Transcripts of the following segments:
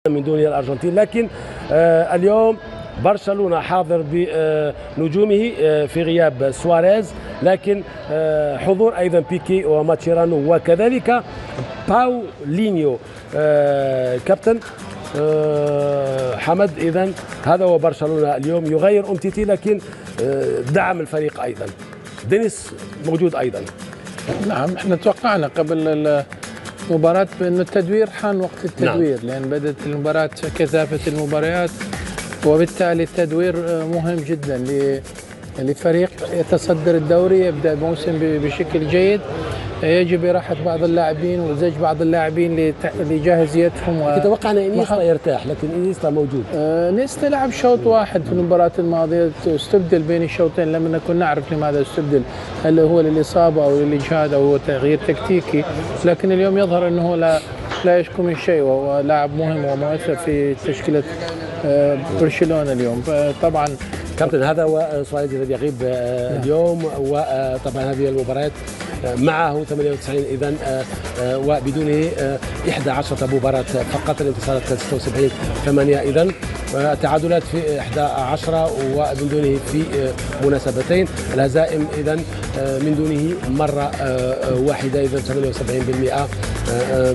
من دون الأرجنتين، لكن اليوم برشلونة حاضر بنجومه في غياب سواريز، لكن حضور أيضا بيكي وماتشيرانو وكذلك باولينيو. كابتن حمد، إذن هذا هو برشلونة اليوم، يغير أمتيتي لكن دعم الفريق أيضا. دينيس موجود أيضا. نعم، احنا توقعنا قبل المباراة بأن التدوير حان وقت التدوير. نعم. لأن بدأت المباراة كثافة المباريات، وبالتالي التدوير مهم جدا لفريق يتصدر الدوري، يبدأ الموسم بشكل جيد. يجب إراحة بعض اللاعبين وزج بعض اللاعبين لجاهزيتهم. تتوقع أن إنيستا يرتاح، لكن إنيستا موجود. إنيستا لعب شوط واحد في المباراة الماضية، استبدل بين الشوطين، لم نكن نعرف لماذا استبدل، هل هو للإصابة أو للإجهاد أو هو تغيير تكتيكي، لكن اليوم يظهر أنه لا يشكو من شيء، وهو لاعب مهم ومؤثر في تشكيلة برشلونة اليوم. طبعا كابتن، هذا هو سواريز الذي يغيب اليوم، وطبعا هذه المباريات معه 98 إذن، وبدونه 11 مباراة فقط، الانتصارات 76-8 إذن، تعادلات في 11 ومن دونه في مناسبتين، الهزائم إذن من دونه مرة واحدة، إذن 78%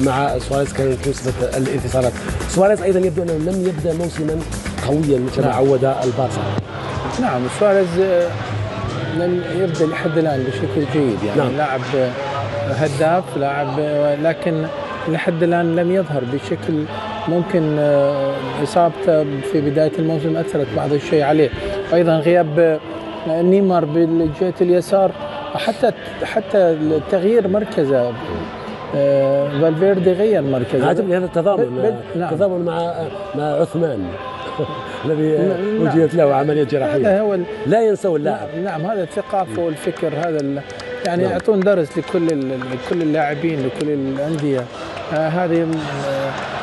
مع سواريز كانت نسبة الانتصارات. سواريز أيضا يبدو أنه لم يبدأ موسما قويا مثل ما عود البارسا. نعم، سواريز لم يبدأ لحد الآن بشكل جيد، يعني نعم. لاعب هداف، لاعب، لكن لحد الآن لم يظهر بشكل ممكن. إصابته في بداية الموسم أثرت بعض الشيء عليه، أيضا غياب نيمار بالجهة اليسار، حتى تغيير مركزه. فالفيردي غير مركزه. عجبني هذا التضامن. نعم. تضامن مع عثمان الذي وجدت له عملية جراحية. لا ينسوا اللاعب. نعم، هذا الثقافة والفكر، هذا يعني نعم. يعطون درس لكل اللاعبين، لكل الأندية. هذه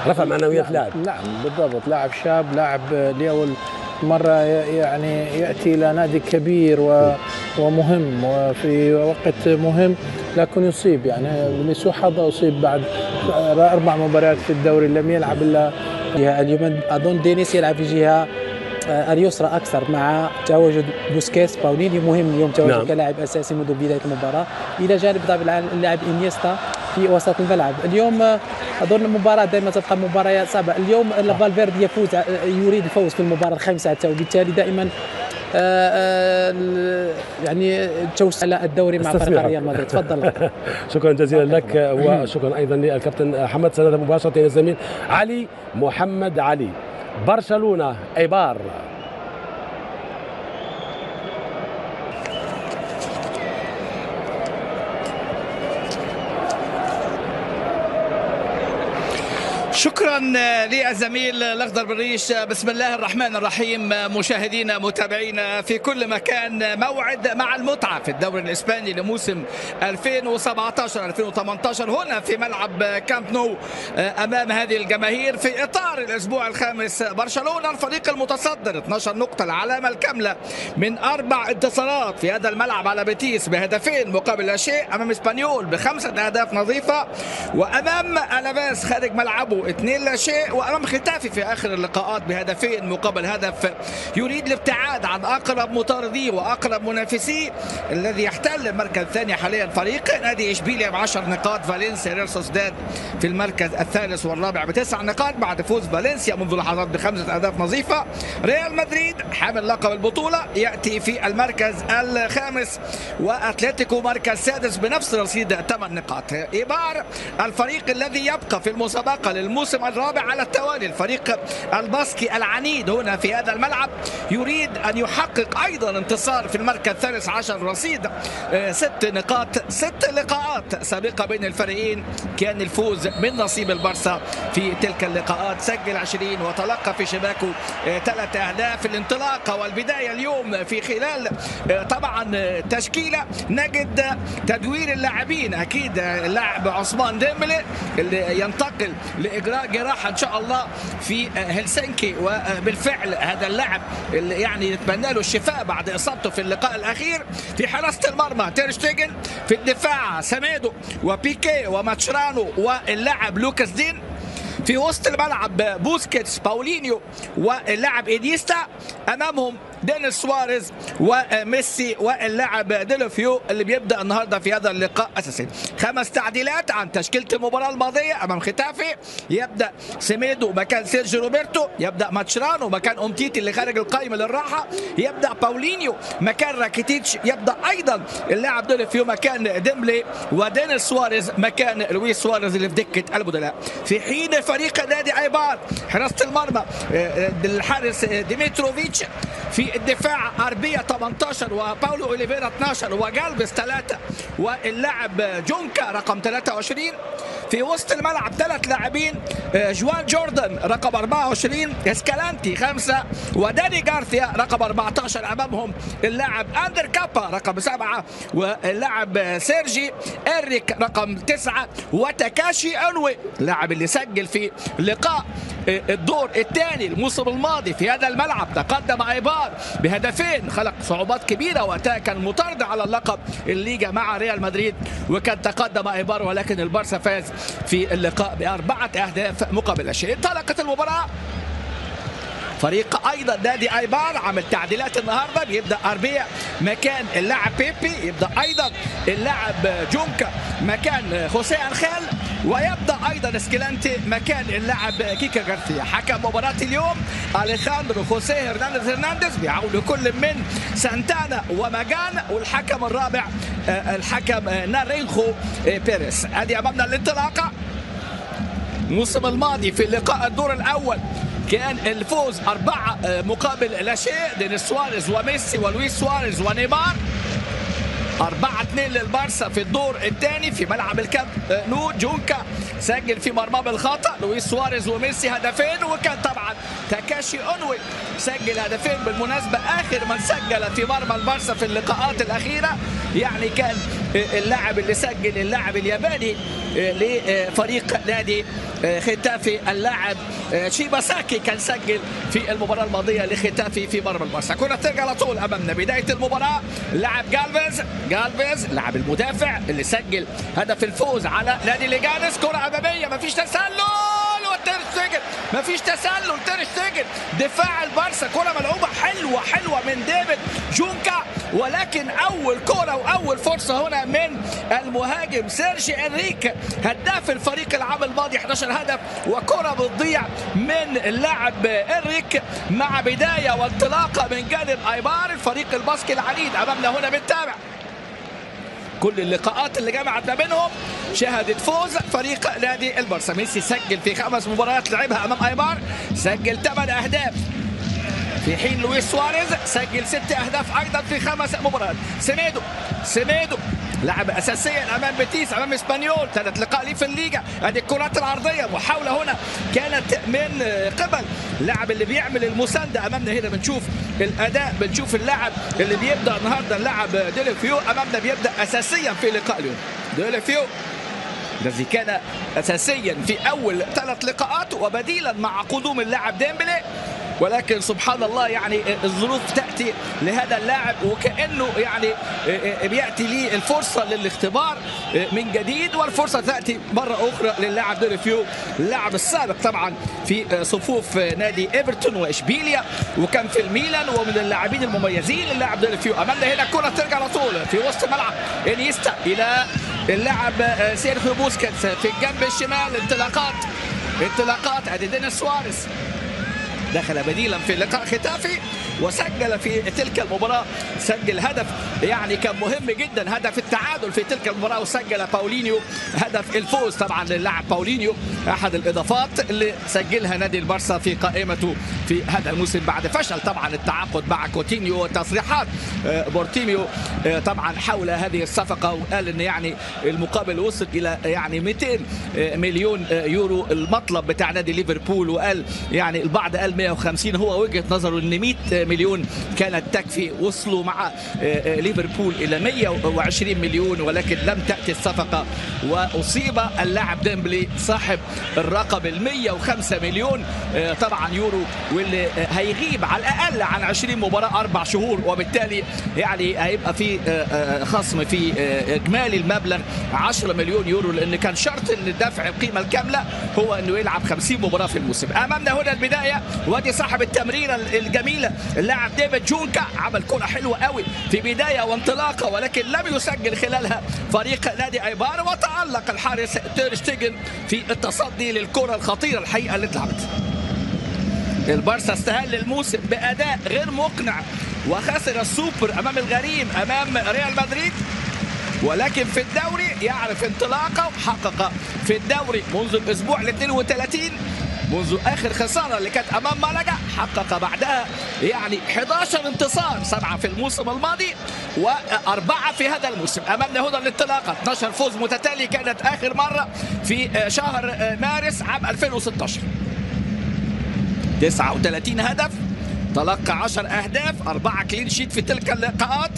رفع معنويات لاعب. نعم بالضبط، لاعب شاب، لاعب لأول مرة يعني يأتي إلى نادي كبير ومهم وفي وقت مهم، لكن يصيب، يعني لسوء حظه أصيب بعد 4 مباريات في الدوري، لم يلعب إلا اليوم. أظن دينيس يلعب في الجهة اليسرى أكثر مع تواجد بوسكيتس. باولينيو مهم اليوم تواجد نعم. كلاعب أساسي منذ بداية المباراة، إلى جانب طبعا اللاعب إنيستا في وسط الملعب. اليوم أظن المباراة دائما تبقى مباراة صعبة. اليوم فالفيردي يفوز، يريد الفوز في المباراة الخامسة، وبالتالي دائما يعني توسع على الدوري مع فريق ريال مدريد. تفضل. شكرا جزيلا لك، وشكرا ايضا للكابتن حمد. سنذهب مباشره الى الزميل علي محمد علي. برشلونه ايبار. شكرا للزميل الاخضر بالريش. بسم الله الرحمن الرحيم. مشاهدينا متابعينا في كل مكان، موعد مع المتعه في الدوري الاسباني لموسم 2017-2018 هنا في ملعب كامب نو امام هذه الجماهير، في اطار الاسبوع الخامس. برشلونه الفريق المتصدر 12 نقطه، العلامه الكامله من 4 انتصارات في هذا الملعب على بيتيس بهدفين مقابل لا شيء، امام اسبانيول ب5 أهداف نظيفه، وامام الافيس خارج ملعبه 2 لا شيء، وامام ختافي في اخر اللقاءات بهدفين مقابل هدف. يريد الابتعاد عن اقرب مطارديه واقرب منافسيه الذي يحتل المركز الثاني حاليا فريق نادي اشبيليا ب10 نقاط، فالنسيا ريال سوسداد في المركز الثالث والرابع ب9 نقاط بعد فوز فالنسيا منذ لحظات ب5 أهداف نظيفه. ريال مدريد حامل لقب البطوله ياتي في المركز الخامس، واتلتيكو مركز سادس بنفس رصيد 8 نقاط. ايبار الفريق الذي يبقى في المسابقه للموسم الرابع على التوالي، الفريق الباسكي العنيد هنا في هذا الملعب، يريد أن يحقق أيضا انتصار في المركز الثالث عشر، رصيد 6 نقاط. 6 لقاءات سابقة بين الفريقين كان الفوز من نصيب البارسا في تلك اللقاءات، سجل 20 وتلقى في شباكه 3 أهداف. الانطلاقة والبداية اليوم في خلال طبعا تشكيلة نجد تدوير اللاعبين، أكيد اللاعب عثمان ديمبلي اللي ينتقل لإجراء جراحة إن شاء الله في هلسنكي، وبالفعل هذا اللاعب اللي يعني نتمنى له الشفاء بعد إصابته في اللقاء الأخير. في حراسة المرمى تير شتيجن، في الدفاع سميدو وبيكي وماتشرانو واللاعب لوكاس دين، في وسط الملعب بوسكيتس، باولينيو واللاعب إنيستا، امامهم دينيس سواريز وميسي واللاعب ديلوفيو اللي بيبدا النهارده في هذا اللقاء اساسا. 5 تعديلات عن تشكيله المباراه الماضيه امام ختافي. يبدا سيميدو مكان سيرجيو روبرتو، يبدا ماتشرانو مكان اومتيتي اللي خارج القائمه للراحه، يبدا باولينيو مكان راكيتيتش، يبدا ايضا اللاعب ديلوفيو مكان ديمبلي، ودينيس سواريز مكان لويس سواريز اللي في دكه البدلاء. في حين فريق نادي ايبار حراسه المرمى الحارس ديميتروفيتش، في الدفاع أربية 18 وباولو أوليفيرا 12 وجالفيس 3 واللاعب جونكا رقم 23. في وسط الملعب 3 لاعبين، جوان جوردن رقم 24، اسكالانتي 5 وداني غارثيا رقم 14. امامهم اللاعب اندر كابا رقم 7 واللاعب سيرجي إريك رقم 9 وتاكاشي أنوي اللاعب اللي سجل في لقاء الدور الثاني الموسم الماضي في هذا الملعب. تقدم ايبار بهدفين، خلق صعوبات كبيره وقتها، كان مطارد على اللقب الليجا مع ريال مدريد، وكان تقدم ايبار ولكن البارسا فاز في اللقاء ب4 أهداف مقابل لا شيء. انطلقت المباراه. فريق ايضا نادي ايبار عمل تعديلات النهارده، بيبدا اربيع مكان اللاعب بيبي، يبدا ايضا اللاعب جونكا مكان خوسيه انخيل، ويبدا ايضا اسكيلانتي مكان اللاعب كيكا غارثيا. حكم مباراه اليوم اليخاندرو خوسيه هرنانديز بيعول كل من سانتانا وماجان، والحكم الرابع الحكم نارينخو بيريس. ادي امامنا الانطلاقه. الموسم الماضي في اللقاء الدور الاول كان الفوز 4 مقابل لا شيء، دينيس سواريز وميسي ولويس سواريز ونيمار. 4-2 للبارسا في الدور الثاني في ملعب الكامب نو. جونكا سجل في مرماه بالخطأ، لويس سواريز وميسي هدفين، وكان طبعا تاكاشي أونوي سجل هدفين. بالمناسبة آخر من سجل في مرمى البارسا في اللقاءات الأخيرة يعني كان اللاعب اللي سجل اللاعب الياباني لفريق نادي ختافي، اللاعب شيباساكي كان سجل في المباراة الماضية لختافي في مرمى البارسا. كرة ترجع على طول أمامنا. بداية المباراة اللاعب جالفيز اللاعب المدافع اللي سجل هدف الفوز على نادي ليجانس. كرة أمامية، مفيش تسلل وتير شتيجن، مفيش تسلل تير شتيجن. دفاع البارسا كرة ملعوبة حلوة من ديفيد جونكا، ولكن أول كرة وأول فرصة هنا من المهاجم سيرجي إنريك هداف الفريق العام الماضي 11 هدف، وكرة بتضيع من اللاعب إنريك مع بداية وانطلاقة من جانب ايبار الفريق الباسكي العنيد. أمامنا هنا بنتابع كل اللقاءات اللي جمعت ما بينهم، شهدت فوز فريق نادي البارسا. ميسي سجل في 5 مباريات لعبها امام ايبار، سجل 8 اهداف، في حين لويس سواريز سجل 6 اهداف ايضا في 5 مباريات. سيميدو لعب اساسيا امام بيتيس، امام اسبانيول، 3 لقاء ليه في الليجا. ادي الكرات العرضيه، محاوله هنا كانت من قبل اللاعب اللي بيعمل المسانده. امامنا هنا بنشوف الاداء، بنشوف اللاعب اللي بيبدا النهارده اللاعب ديلوفيو امامنا بيبدا اساسيا في لقاء اليوم. ديلوفيو الذي كان اساسيا في اول 3 لقاءات وبديلا مع قدوم اللاعب ديمبلي، ولكن سبحان الله يعني الظروف تأتي لهذا اللاعب وكأنه يعني بيأتي لي الفرصة للاختبار من جديد، والفرصة تأتي مرة أخرى للاعب ديلوفيو اللاعب السابق طبعا في صفوف نادي إيفرتون وإشبيليا، وكان في الميلان ومن اللاعبين المميزين اللاعب ديلوفيو. أمامنا هنا كرة ترجع على طول في وسط الملعب، إنيستا إلى اللاعب سيرخيو بوسكيتس في الجنب الشمال. انطلاقات ادي دينيس سواريز دخل بديلا في لقاء ختافي وسجل في تلك المباراة، سجل هدف يعني كان مهم جدا، هدف التعادل في تلك المباراة، وسجل باولينيو هدف الفوز. طبعا اللاعب باولينيو أحد الإضافات اللي سجلها نادي البارسا في قائمته في هذا الموسم بعد فشل طبعا التعاقد مع كوتينيو وتصريحات بورتيميو طبعا حول هذه الصفقة، وقال ان يعني المقابل وصل الى يعني 200 مليون يورو المطلب بتاع نادي ليفربول، وقال يعني البعض قال 150، هو وجهة نظره ان 100 مليون كانت تكفي. وصلوا مع ليفربول إلى 120 مليون ولكن لم تأتي الصفقة، وأصيب اللاعب ديمبلي صاحب الرقم 105 مليون طبعا يورو، واللي هيغيب على الأقل عن 20 مباراة 4 شهور، وبالتالي يعني هيبقى في خصم في إجمالي المبلغ 10 مليون يورو، لأن كان شرط لدفع القيمة الكاملة هو أنه يلعب 50 مباراة في الموسم. أمامنا هنا البداية، وادي صاحب التمريرة الجميلة اللاعب ديفيد جونكا، عمل كرة حلوة قوي في بداية وانطلاقة ولكن لم يسجل خلالها فريق نادي ايبار، وتألق الحارس تير شتيجن في التصدي للكرة الخطيرة الحقيقة اللي اتلعبت. البارسا استهل الموسم بأداء غير مقنع وخسر السوبر أمام الغريم أمام ريال مدريد، ولكن في الدوري يعرف انطلاقه، وحقق في الدوري منذ الأسبوع ال 32 منذ آخر خسارة اللي كانت أمام مالاجا، حقق بعدها يعني 11 انتصار، 7 في الموسم الماضي و4 في هذا الموسم. أمامنا هنا الانطلاقة، 12 فوز متتالي كانت آخر مرة في شهر مارس عام 2016. 39 هدف، تلقى 10 أهداف، 4 كلين شيت في تلك اللقاءات.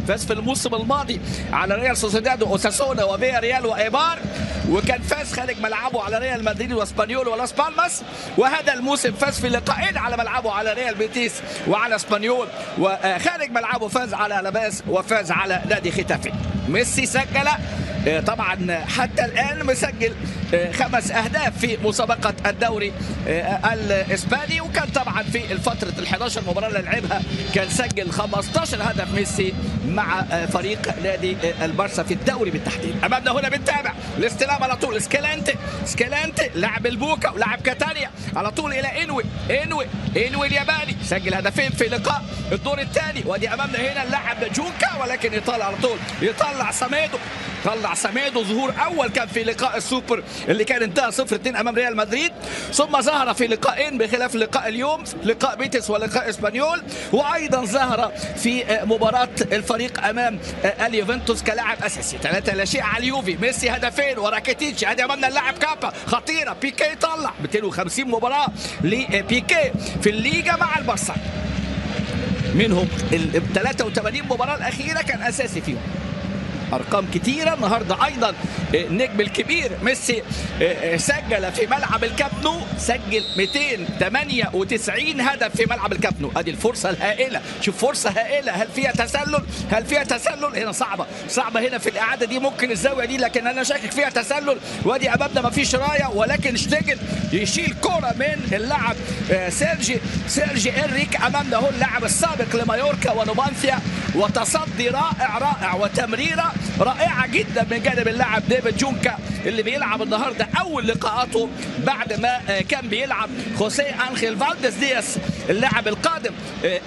فاز في الموسم الماضي على ريال سوسيداد وأوساسونا وفيا ريال وإيبار، وكان فاز خارج ملعبه على ريال مدريد واسبانيول ولاس بالماس، وهذا الموسم فاز في لقاءين على ملعبه على ريال بيتيس وعلى اسبانيول، وخارج ملعبه فاز على لاس وفاز على نادي ختافي. ميسي سجل طبعا حتى الآن مسجل 5 أهداف في مسابقة الدوري الإسباني، وكان طبعا في فترة ال11 مباراة اللي لعبها كان سجل 15 هدف ميسي مع فريق نادي البارسا في الدوري بالتحديد. أمامنا هنا بنتابع الاستلام على طول، سكيلانتي لاعب البوكا ولاعب كاتانيا على طول إلى إنوي الياباني، سجل هدفين في لقاء الدور الثاني. ودي أمامنا هنا اللاعب جونكا، ولكن يطلع على طول، يطلع سميدو ظهور أول كان في لقاء السوبر اللي كان انتهى 0-2 أمام ريال مدريد، ثم ظهر في لقاءين بخلاف لقاء اليوم، لقاء بيتس ولقاء اسبانيول، وأيضا ظهر في مباراة الفريق أمام اليوفنتوس كلاعب أساسي. 3-0 على اليوفي، ميسي هدفين وراكيتيتش. هذه أمامنا اللاعب كابا خطيرة، بيكي يطلع 250 مباراة لبيكي في الليجا مع البارسا، منهم ال 83 مباراة الأخيرة كان أساسي فيهم. أرقام كتيرة النهاردة. أيضا النجم الكبير ميسي سجل في ملعب الكامب نو، سجل 298 هدف في ملعب الكامب نو. ادي الفرصة الهائلة، شوف فرصة هائلة، هل فيها تسلل؟ هنا صعبة هنا في الإعادة دي، ممكن الزاوية دي، لكن أنا شاكك فيها تسلل. وادي أمامنا ما فيش راية، ولكن شتيجن يشيل كرة من اللاعب سيرجي إنريك. أمامنا هو اللاعب السابق لمايوركا ونوبانثيا، وتصدي رائع وتمريرة رائعة جدا من جانب اللاعب ديفيد جونكا اللي بيلعب النهارده أول لقاءاته بعد ما كان بيلعب خوسيه أنخيل فالديز دياس اللاعب القادم،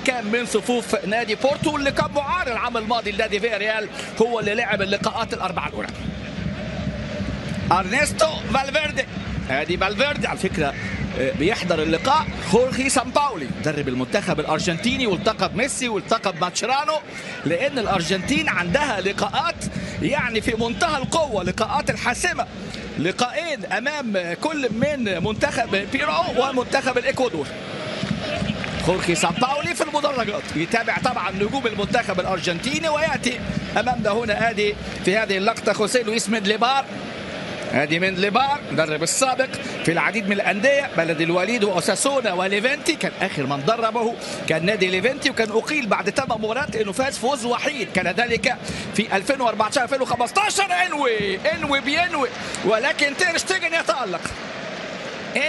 كان من صفوف نادي بورتو اللي كان معار العام الماضي لنادي فيا ريال، هو اللي لعب اللقاءات الأربعة الأولى. أرنستو فالفيردي، ادي فالفيردي على فكرة بيحضر اللقاء. خورخي سامباولي مدرب المنتخب الأرجنتيني، والتقى بميسي والتقى بماتشيرانو، لأن الأرجنتين عندها لقاءات يعني في منتهى القوة، لقاءات الحاسمة، لقاءين أمام كل من منتخب بيرو ومنتخب الإكوادور. خورخي سامباولي في المدرجات يتابع طبعا نجوم المنتخب الأرجنتيني، ويأتي أمامنا هنا ادي في هذه اللقطة خوسيه لويس مندليبار. ادي مندليبار مدرب السابق في العديد من الانديه، بلد الوليد واوساسونا وليفنتي، كان اخر من دربه كان نادي ليفنتي، وكان اقيل بعد 8 مباريات لانه فاز فوز وحيد، كان ذلك في 2014 2015. انوي بينوي، ولكن تير شتيجن يتالق.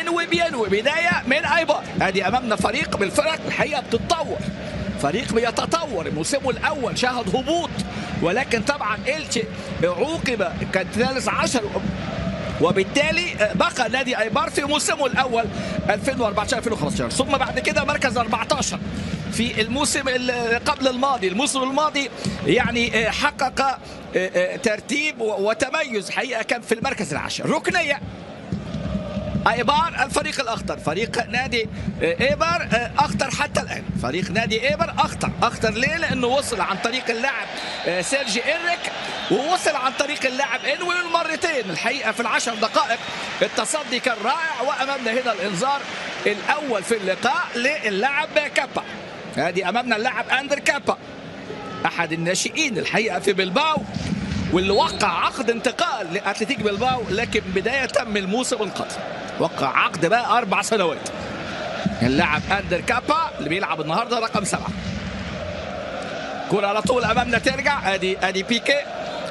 انوي بينوي بدايه من ايبار. ادي امامنا فريق بالفرق الحقيقه بتتطور، فريق بيتطور. موسمه الاول شهد هبوط، ولكن طبعا إلتشي عوقب كان 13، وبالتالي بقى نادي ايبار في موسمه الاول 2014 2015، ثم بعد كده مركز 14 في الموسم قبل الماضي. الموسم الماضي يعني حقق ترتيب وتميز، حقيقه كان في المركز العاشر. ركنيه ايبار الفريق الاخضر، فريق نادي ايبار اخضر حتى الان. فريق نادي ايبار اخضر ليه؟ لانه وصل عن طريق اللاعب سيرجي إنريك، ووصل عن طريق اللاعب انوي المرتين الحقيقه في ال10 دقائق. التصدي كان رائع، وامامنا هنا الانذار الاول في اللقاء للاعب كابا. ادي امامنا اللاعب اندر كابا، احد الناشئين الحقيقه في بلباو، واللي وقع عقد انتقال لاتلتيك بلباو، لكن بدايه من الموسم القادم وقع عقد بقى 4 سنوات. اللاعب اندر كابا اللي بيلعب النهارده رقم 7. كرة على طول امامنا ترجع، ادي بيكي،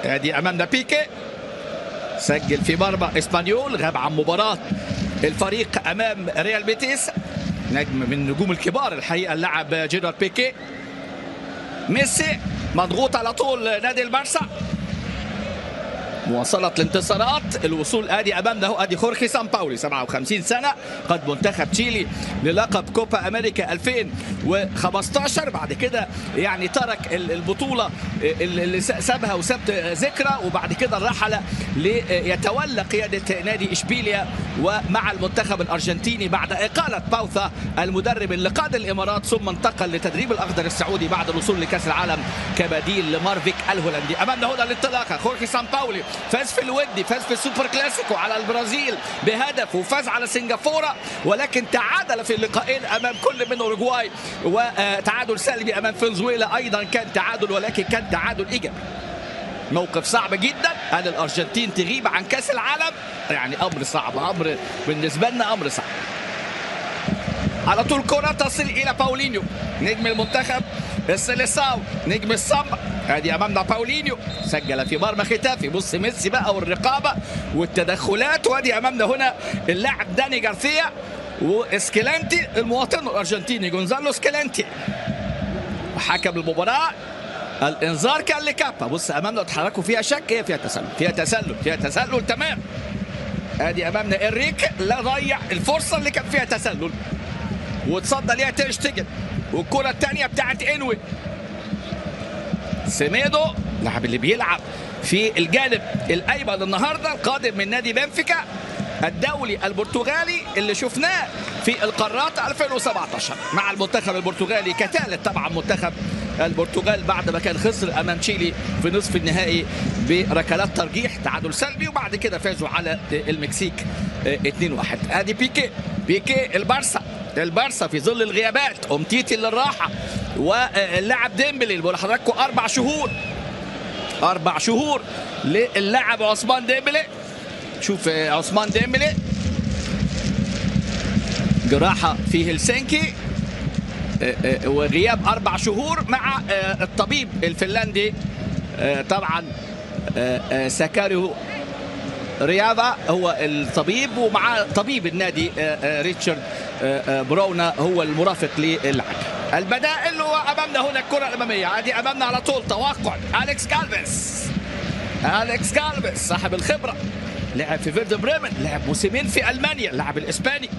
ادي امامنا بيكي سجل في مرمى اسبانيول، غاب عن مباراة الفريق امام ريال بيتيس، نجم من النجوم الكبار الحقيقة اللاعب جيرار بيكي. ميسي مضغوط على طول نادي البارسا، مواصلة الانتصارات، الوصول ادي امامنا اهو، ادي خورخي سامباولي 57 سنة، قاد منتخب تشيلي للقب كوبا امريكا 2015. بعد كده يعني ترك البطولة اللي سابها وسبت ذكرى، وبعد كده رحل ليتولى قيادة نادي اشبيليا ومع المنتخب الارجنتيني بعد اقالة باوثا المدرب اللي قاد الامارات، ثم انتقل لتدريب الاخضر السعودي بعد الوصول لكاس العالم كبديل لمارفيك الهولندي. امامنا هنا الانطلاقة، خورخي سامباولي فاز في الودي، فاز في السوبر كلاسيكو على البرازيل بهدف، وفاز على سنغافورة، ولكن تعادل في اللقاءين امام كل من اوروغواي، وتعادل سلبي امام فنزويلا ايضا كان تعادل، ولكن كان تعادل ايجابي. موقف صعب جدا ان الارجنتين تغيب عن كاس العالم، يعني امر صعب، امر بالنسبه لنا امر صعب. على طول كرة تصل الى باولينيو نجم المنتخب السيليساو نجم السامبا، ادي امامنا باولينيو سجل في مرمى ختافي. بص ميسي بقى والرقابه والتدخلات، وادي امامنا هنا اللاعب داني جارثيا واسكيلانتي المواطن الارجنتيني جونزالو اسكيلانتي، وحكم المباراه الانذار كان لكابا. بص امامنا اتحركوا فيها شك، هي فيها تسلل، فيها تسلل تمام. ادي امامنا انريك لا ضيع الفرصه اللي كان فيها تسلل، وتصدى ليها تير شتيجن. والكره الثانيه بتاعت انوي سيميدو، اللاعب اللي بيلعب في الجانب الايمن النهارده، القادم من نادي بنفيكا الدولي البرتغالي اللي شفناه في القارات 2017 مع المنتخب البرتغالي كثالث طبعا منتخب البرتغال بعد ما كان خسر امام تشيلي في نصف النهائي بركلات ترجيح تعادل سلبي، وبعد كده فازوا على المكسيك 2-1. ادي بيكي البارسا في ظل الغيابات، امتيتي للراحه، واللاعب ديمبلي اللي بقول لحضراتكم 4 شهور للاعب عثمان ديمبلي. شوف عثمان ديمبلي جراحه في هلسنكي وغياب 4 شهور مع الطبيب الفنلندي طبعا ساكاريو رياضة هو الطبيب، ومع طبيب النادي ريتشارد براونا هو المرافق للاعب. البدائل وامامنا هنا الكرة الامامية، ادي امامنا على طول توقع اليكس جالفيس صاحب الخبرة، لعب في فيردر بريمن، لعب موسمين في المانيا، اللاعب الاسباني،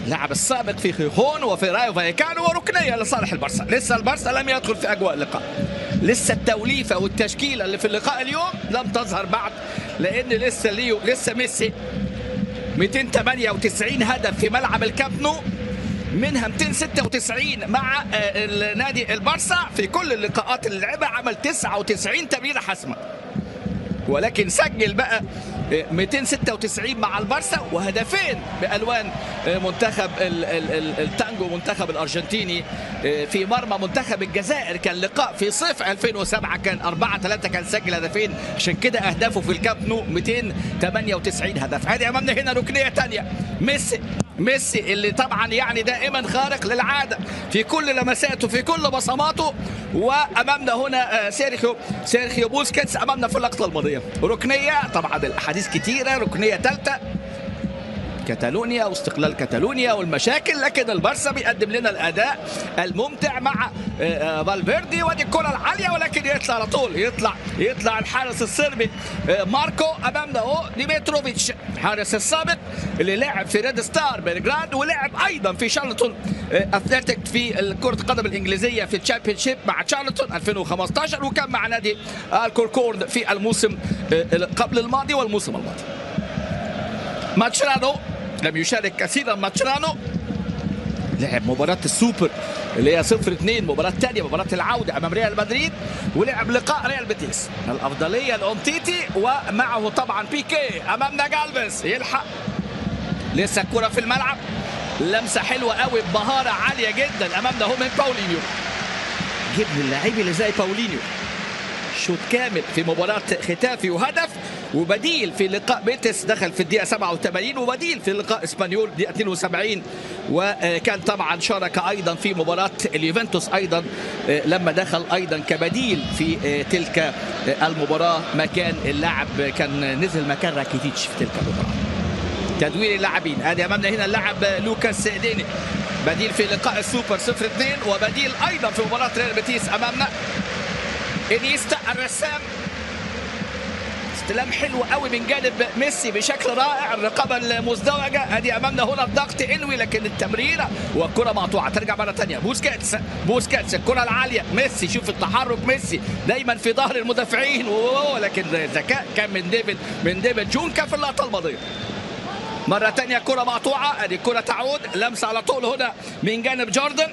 لاعب السابق في خيخون وفي رايو فايكانو، وركنيه لصالح البارسا. لسه البارسا لم يدخل في اجواء اللقاء، لسه التوليفه والتشكيله اللي في اللقاء اليوم لم تظهر بعد، لان لسه ميسي 298 هدف في ملعب الكامب نو، منها 296 مع نادي البارسا في كل اللقاءات اللي لعبها، عمل 99 تمريره حاسمه، ولكن سجل بقى 296 مع البارسا وهدفين بألوان منتخب التانجو منتخب الأرجنتيني في مرمى منتخب الجزائر. كان لقاء في صيف 2007 كان 4-3 كان سجل هدفين، عشان كده أهدافه في الكامب نو 298 هدف. هذه أمامنا هنا ركنية ثانية، ميسي اللي طبعا يعني دائما خارق للعادة في كل لمساته في كل بصماته، وأمامنا هنا سيرخيو بوسكيتس أمامنا في اللقطة الماضية. ركنية طبعا الأحاديث كتيرة، ركنية ثالثة كاتالونيا واستقلال كاتالونيا والمشاكل، لكن البارسا بيقدم لنا الاداء الممتع مع فالفيردي. وادي الكره العاليه، ولكن يطلع على طول، يطلع الحارس الصربي ماركو. امامنا اهو ديمتروفيتش الحارس السابق اللي لعب في ريد ستار بلغراد، ولعب ايضا في شارلتون اثليتيك في كره القدم الانجليزيه في الشامبيونشيب مع شارلتون 2015، وكان مع نادي الكوركورد في الموسم قبل الماضي والموسم الماضي. ماتشرانو لم يشارك كثيرا، ماتشرانو لعب مباراة السوبر اللي هي 0-2، مباراة ثانية مباراة العودة أمام ريال مدريد، ولعب لقاء ريال بيتيس. الأفضلية لأومتيتي ومعه طبعا بيكي. أمامنا جالفيس يلحق، لسه الكرة في الملعب، لمسه حلوه قوي بمهاره عاليه جدا امامنا هو من باولينيو. جيب للاعبي اللي زي باولينيو شوط كامل في مباراه ختافي وهدف، وبديل في لقاء بيتس دخل في الدقيقه 87، وبديل في لقاء اسبانيول دقيقه 72، وكان طبعا شارك ايضا في مباراه اليوفنتوس ايضا لما دخل ايضا كبديل في تلك المباراه مكان اللاعب كان نزل مكان راكيتيتش في تلك المباراه. تدوير اللاعبين ادي امامنا هنا اللاعب لوكاس ديني بديل في لقاء السوبر 0-2، وبديل ايضا في مباراه ريال بيتيس امامنا انيستا الرسام. استلام حلو قوي من جانب ميسي بشكل رائع، الرقابه المزدوجه. ادي امامنا هنا الضغط انوي، لكن التمريره والكره مقطوعه. ترجع مره ثانيه بوسكيتس الكره العاليه، ميسي شوف التحرك، ميسي دايما في ظهر المدافعين، لكن ذكاء كان من ديفيد جونكا في اللقطه الماضيه. مرة تانية كرة مقطوعة، ادي الكرة تعود، لمسة على طول هنا من جانب جوردن.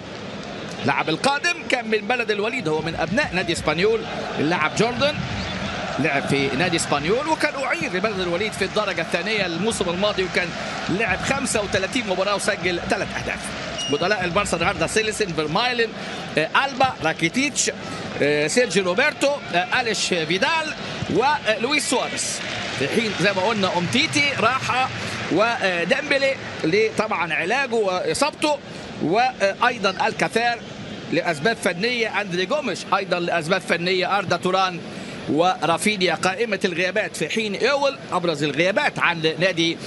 لاعب القادم كان من بلد الوليد، هو من ابناء نادي اسبانيول. اللاعب جوردن لعب في نادي اسبانيول وكان اعير لبلد الوليد في الدرجة الثانية الموسم الماضي، وكان لعب 35 مباراة وسجل 3 اهداف. بدلاء البارسا النهارده سيليسن، فيرمايلن، البا، راكيتيتش، سيرجيو روبرتو، اليش فيدال ولويس سواريز. في حين زي ما قلنا امتيتي راح، وديمبلي لطبعا علاجه واصابته، وايضا الكثير لاسباب فنيه، اندري جوميش ايضا لاسباب فنيه، اردا توران ورافينيا قائمه الغيابات، في حين ايول ابرز الغيابات عن نادي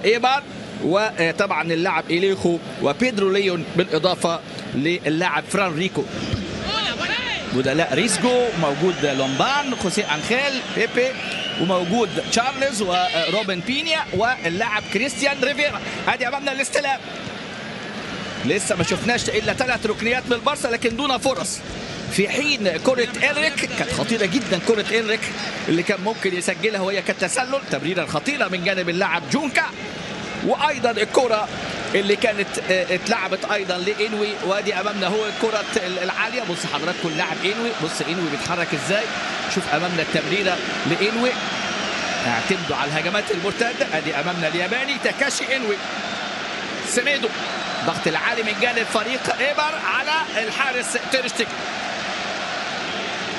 ايبار، وطبعا اللاعب إليخو وبيدرو ليون بالاضافه للاعب فران ريكو. بدلاء ريسجو موجود، لومبان، خوسيه انخيل، بيبي، وموجود تشارلز وروبن بينيا واللاعب كريستيان ريفيرا. ادي امامنا الاستلام، لسه ما شفناش الا 3 ركنيات من البارسا لكن دون فرص، في حين كرة إنريك كانت خطيرة جدا. كرة إنريك اللي كان ممكن يسجلها وهي كانت تسلل، تمريرة خطيرة من جانب اللاعب جونكا، وايضا الكرة اللي كانت اتلعبت ايضا لانوي. وادي امامنا هو الكرة العالية، بص حضراتكم اللاعب انوي، بص انوي بيتحرك ازاي، شوف امامنا التمريرة لانوي، اعتمدوا على الهجمات المرتدة. ادي امامنا الياباني تاكاشي انوي. سميدو ضغط العالي من جانب فريق ايبر على الحارس تير شتيجن.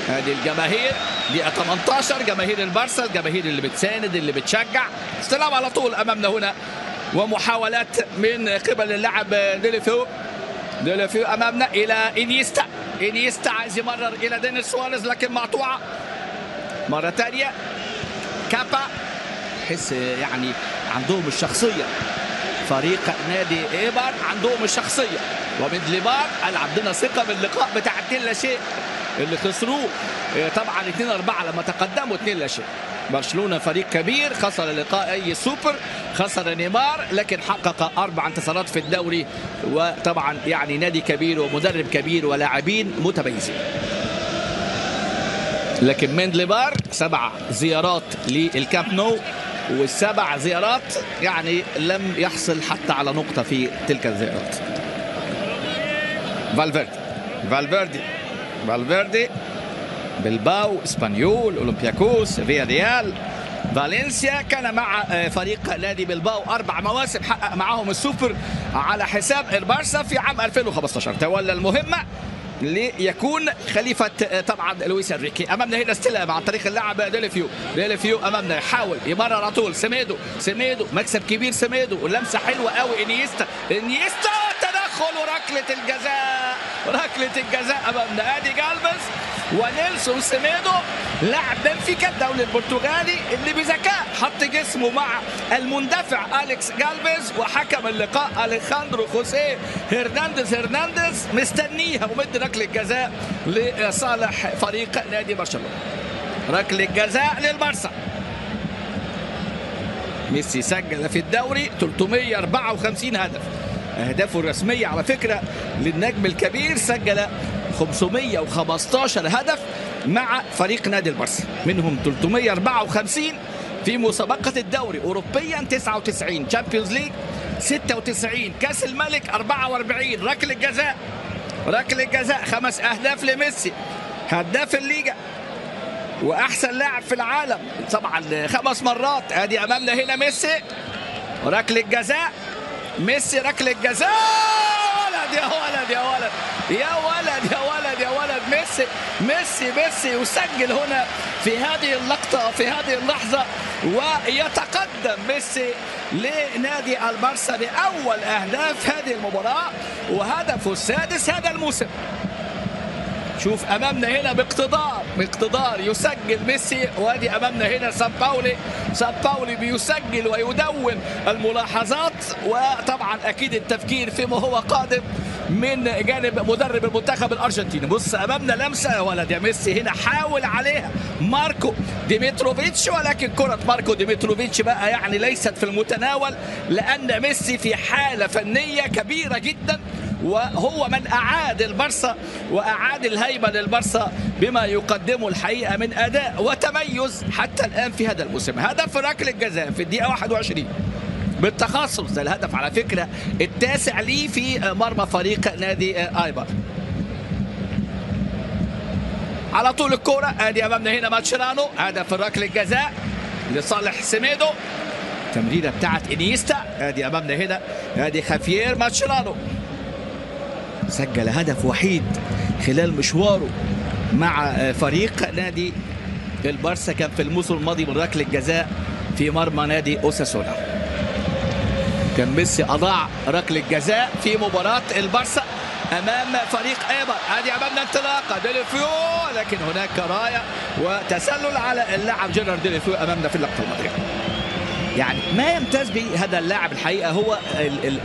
ادي الجماهير دقيقة 18، جماهير البارسا، الجماهير اللي بتساند اللي بتشجع. استلام على طول امامنا هنا، ومحاولات من قبل اللاعب ديليفيو امامنا الى انيستا عايز يمرر الى دينيس سواريز لكن مقطوعه. مره ثانيه كابا، حس يعني عندهم الشخصيه، فريق نادي ايبر عندهم الشخصيه، ومدليبار قال عندنا ثقه باللقاء بتاع 2-0 اللي خسروه طبعا 2-4 لما تقدموا 2-0. برشلونة فريق كبير، خسر لقاء اي سوبر، خسر نيمار، لكن حقق 4 انتصارات في الدوري، وطبعا يعني نادي كبير ومدرب كبير ولاعبين متميزين. لكن مندليبار 7 زيارات للكامب نو، والسبع زيارات يعني لم يحصل حتى على نقطة في تلك الزيارات. فالفيردي، بلباو، اسبانيول، اولمبياكوس، فياريال، فالنسيا. كان مع فريق نادي بلباو 4 مواسم، حقق معهم السوبر على حساب البارسا في عام 2015. تولى المهمة ليكون خليفة طبعا لويس انريكي. امامنا هنا استلام عن طريق اللاعب ديليفيو امامنا، يحاول يمرر على طول سميدو مكسب كبير، سميدو واللمسة حلوة قوي، انيستا تدخل ركلة الجزاء امامنا. ادي جالفيز ونيلسون سيميدو لاعب بنفيكا الدولي البرتغالي اللي بذكاء حط جسمه مع المندفع أليكس جالفيز، وحكم اللقاء أليخاندرو خوسيه هرنانديز مستنيها ومد ركلة جزاء لصالح فريق نادي برشلونة. ركلة جزاء للبارسا. ميسي سجل في الدوري 354 هدف، أهدافه الرسمية على فكرة للنجم الكبير سجل 515 هدف مع فريق نادي البارسا، منهم 354 في مسابقة الدوري، أوروبيا 99، تشامبيونز ليج 96، كأس الملك 44. ركلة جزاء 5 أهداف لميسي، هداف الليجا وأحسن لاعب في العالم طبعا 5 مرات. ادي امامنا هنا ميسي، ركلة جزاء ميسي ركله جزاء. يا ولد يا ولد يا ولد يا ولد يا ولد ميسي يسجل هنا في هذه اللقطة في هذه اللحظة، ويتقدم ميسي لنادي البارسا بأول أهداف هذه المباراة وهدفه السادس هذا الموسم. شوف أمامنا هنا باقتدار يسجل ميسي، وادي أمامنا هنا سان باولي بيسجل ويدون الملاحظات، وطبعا أكيد التفكير فيما هو قادم من جانب مدرب المنتخب الأرجنتيني. بص أمامنا لمسة يا ولد يا ميسي هنا، حاول عليها ماركو ديمتروفيتش، ولكن كرة ماركو ديمتروفيتش بقى يعني ليست في المتناول، لأن ميسي في حالة فنية كبيرة جدا، وهو من أعاد البارسا وأعاد الهيبة للبارسا بما يقدمه الحقيقة من أداء وتميز حتى الآن في هذا الموسم. هدف ركلة الجزاء في الدقيقة 21 بالتخصص، ده الهدف على فكرة التاسع ليه في مرمى فريق نادي ايبر. على طول الكرة ادي امامنا هنا ماتشيرانو، هدف ركلة الجزاء لصالح سيميدو، تمريرة بتاعت انيستا. ادي امامنا هنا ادي خافير ماتشيرانو، سجل هدف وحيد خلال مشواره مع فريق نادي البارسا، كان في الموسم الماضي من ركلة الجزاء في مرمى نادي اوساسونا. كان ميسي أضاع ركلة جزاء في مباراة البارسا أمام فريق ايبر. ادي امامنا انطلاقة ديليفيو، لكن هناك راية وتسلل على اللاعب جيرار ديليفيو أمامنا في اللقطة الماضية. يعني ما يمتاز به هذا اللاعب الحقيقة هو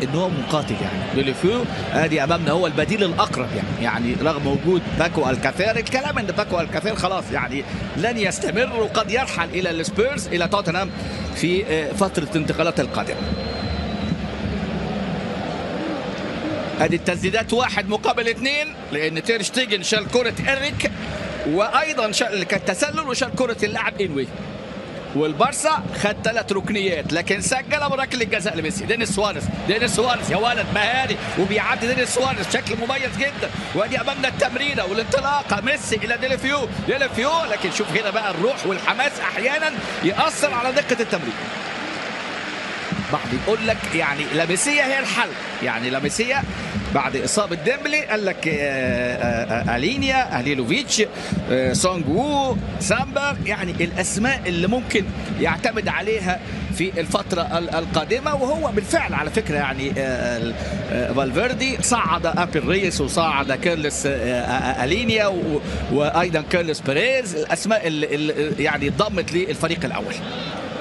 ان هو مقاتل، يعني ديليفيو ادي امامنا هو البديل الأقرب، يعني رغم وجود باكو الكافير، الكلام ان باكو الكافير خلاص يعني لن يستمر وقد يرحل إلى السبيرز إلى توتنهام في فترة الانتقالات القادمة. ادي التسديدات 1 مقابل 2، لان تير شتيجن شال كرة إريك، وايضا شال التسلل وشال كرة اللاعب انوي، والبارسا خد 3 ركنيات لكن سجل بركله الجزاء لميسي. دينيس سواريز يا ولد مهاري وبيعدي دينيس سواريز بشكل مميز جدا. وادي امامنا التمريره والانطلاقه ميسي الى ديليفيو، لكن شوف هنا بقى الروح والحماس احيانا ياثر على دقه التمرير. بعض يقول لك يعني لاميسيا هي الحل، يعني لاميسيا بعد إصابة ديمبلي قال لك ألينيا، أهليلوفيتش، سونج وو، سامبر، يعني الأسماء اللي ممكن يعتمد عليها في الفترة القادمة. وهو بالفعل على فكرة يعني فالفيردي صعد أبل ريس وصعد كيرلس ألينيا وأيضا كيرلس بيريز، الأسماء اللي يعني انضمت للفريق الأول.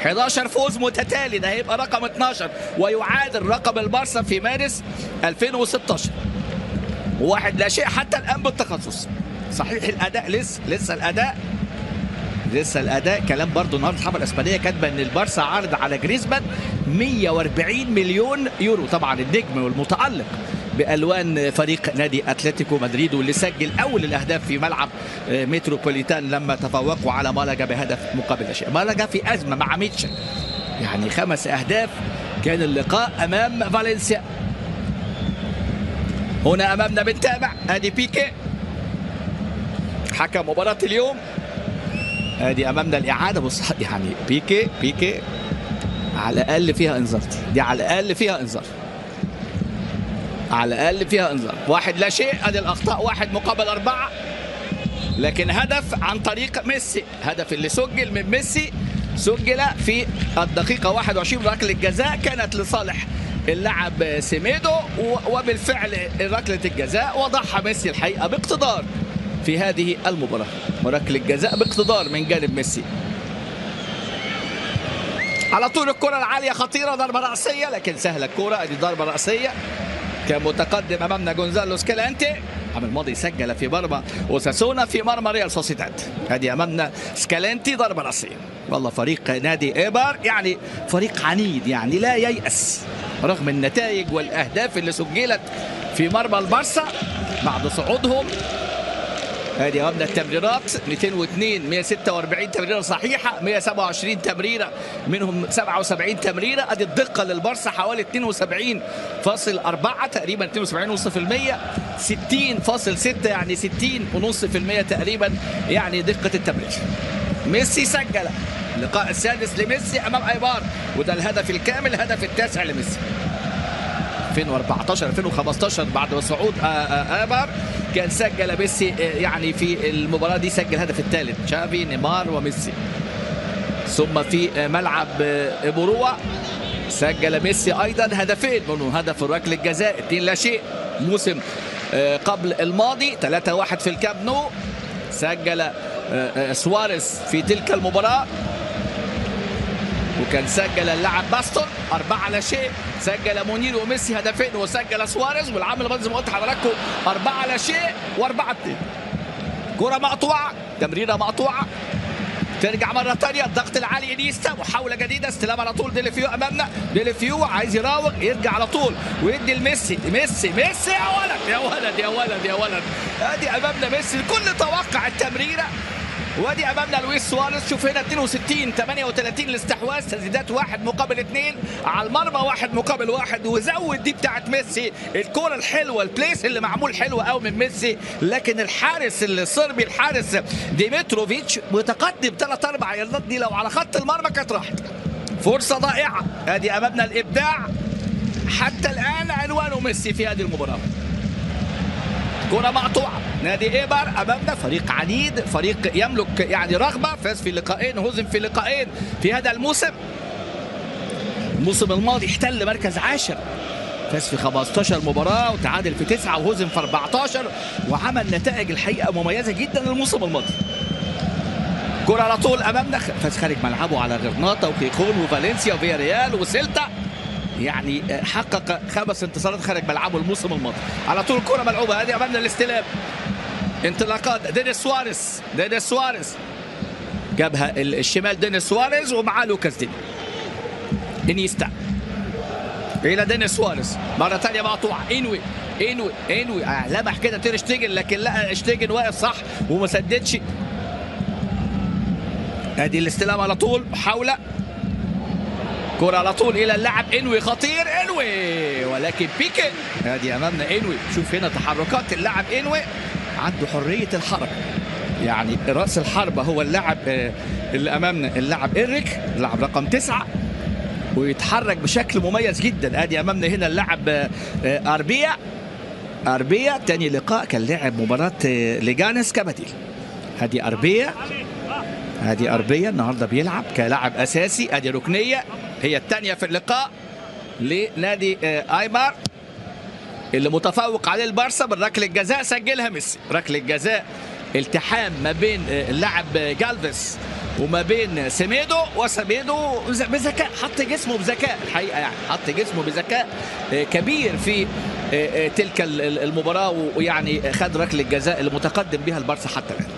11 فوز متتالي، ده هيبقى رقم 12 ويعادل رقم البارسا في مارس 2016. 1-0 حتى الآن بالتخصص. صحيح الأداء لسه الأداء كلام برضو النهارده الصحافة الإسبانية كاتبة إن البارسا عارض على جريزمان 140 مليون يورو، طبعا النجم والمتألق بألوان فريق نادي أتلتيكو مدريد، واللي سجل أول الأهداف في ملعب متروبوليتان لما تفوقوا على مالاجا بهدف مقابل لا شيء. مالاجا في أزمة مع ميتشل، يعني 5 أهداف كان اللقاء أمام فالنسيا. هنا أمامنا بنتابع ادي بيكي حكم مباراة اليوم، ادي أمامنا الإعادة. بص يعني بيكي على الأقل فيها إنذار، دي على الأقل فيها إنذار، 1-0. ادي الاخطاء 1 مقابل 4، لكن هدف عن طريق ميسي، هدف اللي سجل من ميسي سجل في الدقيقة 21 ركلة الجزاء كانت لصالح اللاعب سيميدو، وبالفعل ركلة الجزاء وضعها ميسي الحقيقة باقتدار في هذه المباراة، وركلة الجزاء باقتدار من جانب ميسي. على طول الكرة العالية خطيرة، ضربة رأسية لكن سهلة الكرة، ادي ضربة رأسية. كان متقدم امامنا جونزالو سكالانتي، عام الماضي سجل في مرمى اوساسونا في مرمى ريال سوسيداد. ادي امامنا سكالانتي ضربه راسيه. والله فريق نادي ايبر يعني فريق عنيد، يعني لا ييأس رغم النتائج والاهداف اللي سجلت في مرمى البارسا بعد صعودهم. ادي امامنا التمريرات 202 146 تمريره صحيحه، 127 تمريره منهم 77 تمريره. ادي الدقه للبارسا حوالي 72.4 تقريبا 72.5%، 60.6 يعني 60.5% تقريبا يعني دقه التمرير. ميسي سجل اللقاء السادس لميسي امام ايبار، وده الهدف الكامل، الهدف التاسع لميسي. 2014 2015 بعد صعود ابر كان سجل ميسي يعني في المباراه دي سجل هدف الثالث، تشافي نيمار وميسي. ثم في ملعب بوروا سجل ميسي ايضا هدفين، منهم هدف ركله الجزاء 2-0 موسم قبل الماضي 3-1 في الكامب نو. سجل سواريز في تلك المباراه، وكان سجل اللاعب باستون 4-0. سجل مونير وميسي هدفين وسجل سواريز، والعام الماضي زي ما قلت لحضراتكم 4-0 و4-2. كرة مقطوعة، تمريرة مقطوعة، ترجع مرة ثانية الضغط العالي انيستا، محاولة جديدة، استلام على طول ديليفيو أمامنا، ديليفيو عايز يراوغ، يرجع على طول ويدي لميسي، ميسي يا ولد يا ولد يا ولد يا ولد. ادي امامنا ميسي، الكل توقع التمريرة، وادي امامنا لويس سواريز. شوف هنا 62 38 الاستحواذ، تسديدات 1-2 على المرمى 1-1، وزود دي بتاعت ميسي، الكرة الحلوة البليس اللي معمول حلو قوي من ميسي، لكن الحارس الصربي الحارس ديمتروفيتش متقدم 3-4 ياردات، دي لو على خط المرمى كانت راحت. فرصة ضائعة. ادي امامنا الابداع حتى الان عنوانه ميسي في هذه المباراة. كرة مقطوعة، نادي إيبر أمامنا، فريق عنيد، فريق يملك يعني رغبة، فاز في لقاءين وهزم في لقاءين في هذا الموسم. الموسم الماضي احتل مركز 10، فاز في 15 مباراة وتعادل في 9 وهزم في 14، وعمل نتائج الحقيقة مميزة جدا الموسم الماضي. كرة على طول أمامنا، فاز خارج ملعبه على غرناطة وكيخون وفالنسيا وفياريال وسيلتا، يعني حقق 5 انتصارات خارج ملعبه الموسم الماضي. على طول كرة ملعوبة، هذه امامنا الاستلام، انطلاقات دينيس سواريز جابها الشمال، دينيس سواريز ومعاه لوكاس دين انيستا الى دينيس سواريز مرة ثانية مقطوعة، انوي لمح كده تير شتيجن، لكن لا شتيجن واقف صح وما سددش. ادي الاستلام على طول، محاولة كرة على طول الى اللاعب انوي، خطير انوي، ولكن بيكي. ادي امامنا انوي، شوف هنا تحركات اللاعب انوي، عنده حرية الحركة، يعني راس الحربة هو اللاعب اللي امامنا اللاعب إيريك، اللاعب رقم 9، ويتحرك بشكل مميز جدا. ادي امامنا هنا اللاعب اربيا تاني لقاء كان لعب مباراة ليجانس كبديل. هذه اربيا النهارده بيلعب كلاعب اساسي. ادي ركنية هي الثانية في اللقاء لنادي ايمار اللي متفوق عليه البارسا بالركله الجزاء، سجلها ميسي. ركله الجزاء التحام ما بين اللاعب جالفيس وما بين سيميدو، وسيميدو بذكاء حط جسمه بذكاء الحقيقه، يعني حط جسمه بذكاء كبير في تلك المباراه، ويعني خد ركله الجزاء اللي متقدم بها البارسا حتى الان.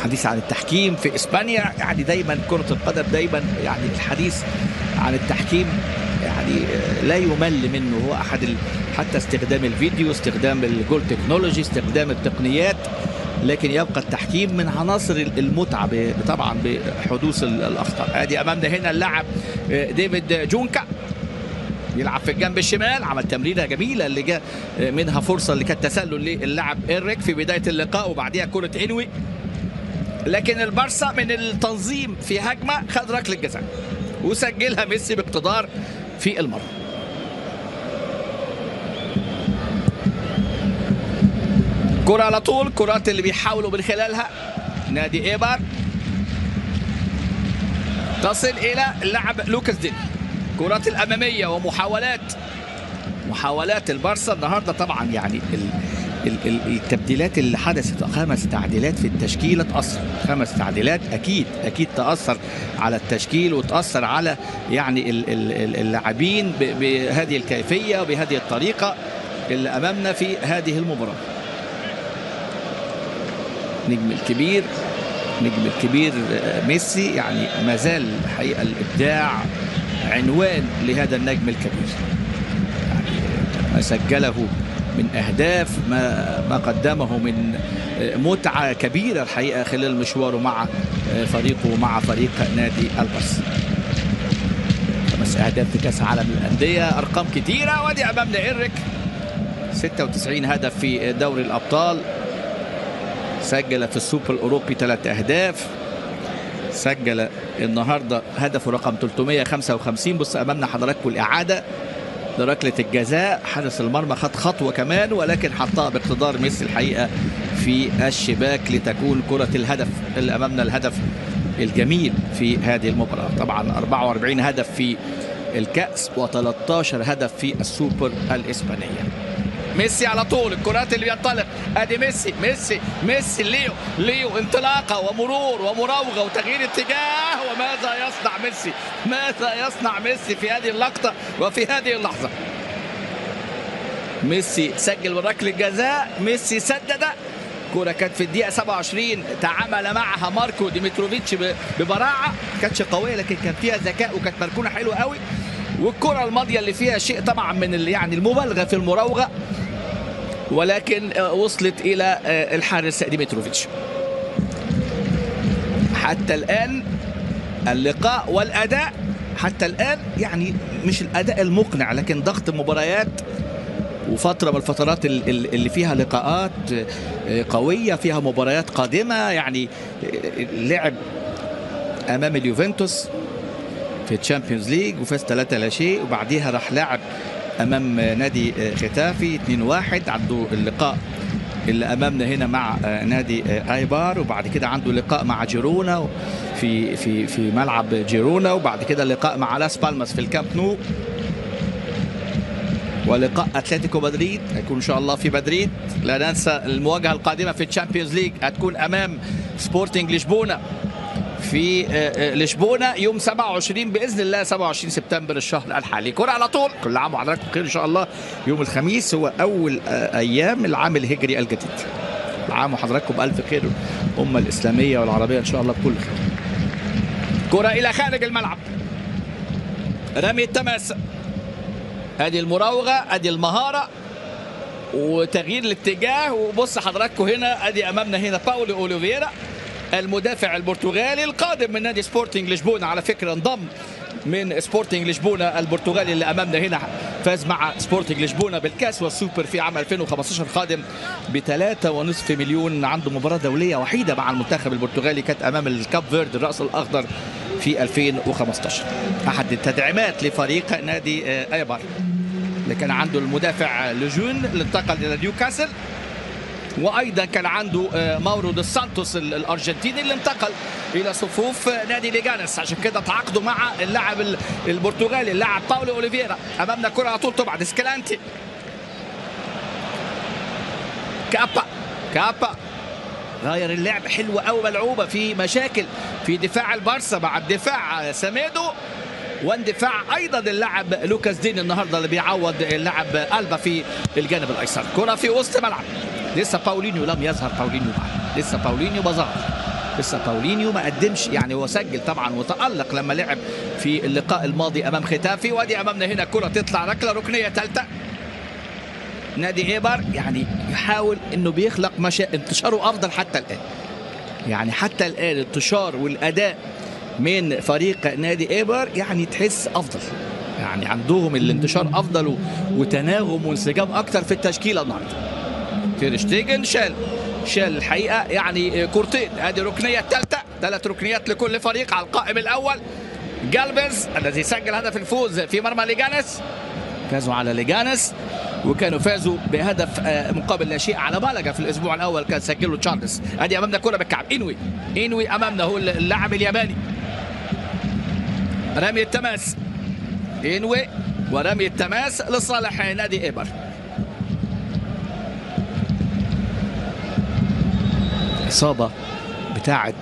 حديث عن التحكيم في اسبانيا، يعني دايما كرة القدم دايما يعني الحديث عن التحكيم يعني لا يمل منه، هو احد حتى استخدام الفيديو، استخدام الجول تكنولوجي، استخدام التقنيات، لكن يبقى التحكيم من عناصر المتعة طبعا بحدوث الاخطاء. ادي امامنا هنا اللاعب ديفيد جونكا يلعب في الجنب الشمال، عمل تمريره جميله اللي جاء منها فرصه اللي كانت تسلل للاعب إيريك في بدايه اللقاء، وبعديها كرة انوي، لكن البارسا من التنظيم في هجمه خد ركله جزاء وسجلها ميسي باقتدار في المرمى. كرة على طول، كرات اللي بيحاولوا من خلالها نادي ايبر تصل الى اللاعب لوكاس دين. كرات الاماميه ومحاولات البارسا النهارده طبعا، يعني التبديلات اللي حدثت 5 تعديلات في التشكيله تاثر، 5 تعديلات اكيد تاثر على التشكيل وتاثر على يعني اللاعبين بهذه الكيفيه وبهذه الطريقه اللي امامنا في هذه المباراه. نجم الكبير ميسي، يعني ما زال الحقيقه الابداع عنوان لهذا النجم الكبير، يعني ما سجله من أهداف، ما قدمه من متعة كبيرة الحقيقة خلال مشواره مع فريقه ومع فريق نادي البارسا. 5 أهداف في كأس عالم الأندية، أرقام كتيرة. وادي أمامنا إيريك 96 هدف في دوري الأبطال، سجل في السوبر الأوروبي 3 أهداف، سجل النهارده هدفه رقم 355. بص أمامنا حضراتكم الإعادة، لركلة الجزاء. حارس المرمى خد خطوة كمان ولكن حطها باقتدار ميسي الحقيقة في الشباك لتكون كرة الهدف اللي أمامنا، الهدف الجميل في هذه المباراة. طبعا 44 هدف في الكأس و13 هدف في السوبر الإسبانية. ميسي على طول، الكرات اللي بينطلق، ادي ميسي ليو انطلاقه ومرور ومراوغه وتغيير اتجاه. ماذا يصنع ميسي في هذه اللقطه وفي هذه اللحظه؟ ميسي سجل بركله جزاء، ميسي سدد. كرة كانت في الدقيقة 27 تعامل معها ماركو ديمتروفيتش ببراعة، كانتش قوية لكن كان فيها ذكاء وكانت مركونة حلوة قوي. والكرة الماضية اللي فيها شيء طبعا من يعني المبالغة في المراوغة، ولكن وصلت إلى الحارس ديمتروفيتش. حتى الآن اللقاء والأداء حتى الآن يعني مش الأداء المقنع، لكن ضغط مباريات وفترة من الفترات اللي فيها لقاءات قوية، فيها مباريات قادمة. يعني لعب أمام اليوفنتوس في الشامبيونز ليج وفاز 3-0، وبعديها راح لعب أمام نادي ختافي 2-1. عنده اللقاء اللي أمامنا هنا مع نادي ايبار، وبعد كده عنده لقاء مع جيرونا في ملعب جيرونا، وبعد كده لقاء مع لاس بالماس في الكامب نو، ولقاء اتلتيكو مدريد هيكون ان شاء الله في مدريد. لا ننسى المواجهه القادمه في الشامبيونز ليج هتكون امام سبورتنج لشبونه في لشبونه يوم 27 باذن الله، 27 سبتمبر الشهر الحالي. كره على طول، كل عام وحضراتكم بخير ان شاء الله. يوم الخميس هو اول ايام العام الهجري الجديد. العام وحضراتكم بالف خير، الامه الاسلاميه والعربيه ان شاء الله بكل خير. كره الى خارج الملعب، رمي التماس، ادي المراوغه، ادي المهاره وتغيير الاتجاه. وبص حضراتكم هنا ادي امامنا هنا باولو اوليفيرا المدافع البرتغالي القادم من نادي سبورتنج لشبونه، على فكره انضم من سبورتنج لشبونه البرتغالي اللي امامنا هنا، فاز مع سبورتنج لشبونه بالكاس والسوبر في عام 2015، قادم ب3.5 مليون. عنده مباراه دوليه وحيده مع المنتخب البرتغالي كانت امام الكاب فيرد الراس الاخضر في 2015. احد التدعيمات لفريق نادي ايبار اللي كان عنده المدافع لجون اللي انتقل الى نيوكاسل، وايضا كان عنده ماورو دي سانتوس الارجنتيني اللي انتقل الى صفوف نادي ليجانس. عشان كده تعاقدوا مع اللاعب البرتغالي اللاعب باولو اوليفيرا. امامنا كره على طول طبعا اسكالانتي، كابا غير اللعب، حلوه قوي، ملعوبه في مشاكل في دفاع البارسا مع الدفاع ساميدو، واندفاع ايضا اللاعب لوكاس دين النهارده اللي بيعوض اللاعب البا في الجانب الايسر. كره في وسط ملعب، لسه باولينيو لم يظهر، لسه باولينيو ما ظهر، لسه باولينيو ما قدمش. يعني هو سجل طبعا وتألق لما لعب في اللقاء الماضي امام ختافي. وادي امامنا هنا كره تطلع ركله ركنيه ثالثه. نادي ايبار يعني يحاول انه بيخلق انتشاره افضل حتى الان، يعني حتى الان الانتشار والاداء من فريق نادي ايبار يعني تحس افضل، يعني عندهم الانتشار افضل وتناغم وانسجام اكتر في التشكيله النهارده. تير شتيجن شال الحقيقه يعني كورتين، ادي ركنيه الثالثه، 3 ركنيات لكل فريق على القائم الاول. جالبيز الذي سجل هدف الفوز في مرمى ليجانس، فازوا على ليجانس وكانوا فازوا بهدف مقابل لا شيء على مالاجا في الاسبوع الاول كان سجله تشارلز. ادي امامنا كره بالكعب، انوي امامنا هو اللاعب الياباني. رمي التماس، انوي ورمي التماس لصالح نادي ايبر. اصابه بتاعه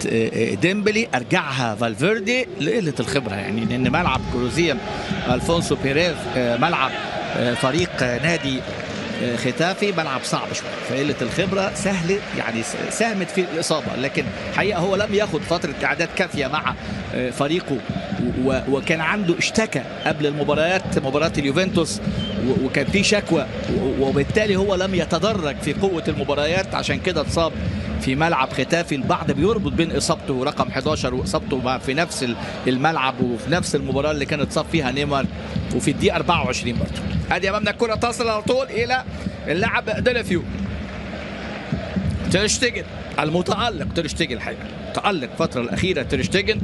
ديمبلي ارجعها فالفيردي لقله الخبره، يعني لان ملعب كروزيم الفونسو بيريز ملعب فريق نادي ختافي ملعب صعب شويه، فقله الخبره سهله يعني ساهمت في الاصابه، لكن الحقيقه هو لم ياخذ فتره اعداد كافيه مع فريقه، وكان عنده اشتكى قبل المباريات، مباراه اليوفنتوس، وكان في شكوى، وبالتالي هو لم يتدرج في قوه المباريات، عشان كده اتصاب في ملعب ختافي. البعض بيربط بين اصابته رقم 11 واصابته في نفس الملعب وفي نفس المباراه اللي كانت اتصاب فيها نيمار وفي الدقيقه 24 برضه. ادي امامنا الكره تصل على طول الى اللاعب ديلافيو. تير شتيجن المتالق، تير شتيجن الحقيقه تالق الفتره الاخيره. تير شتيجن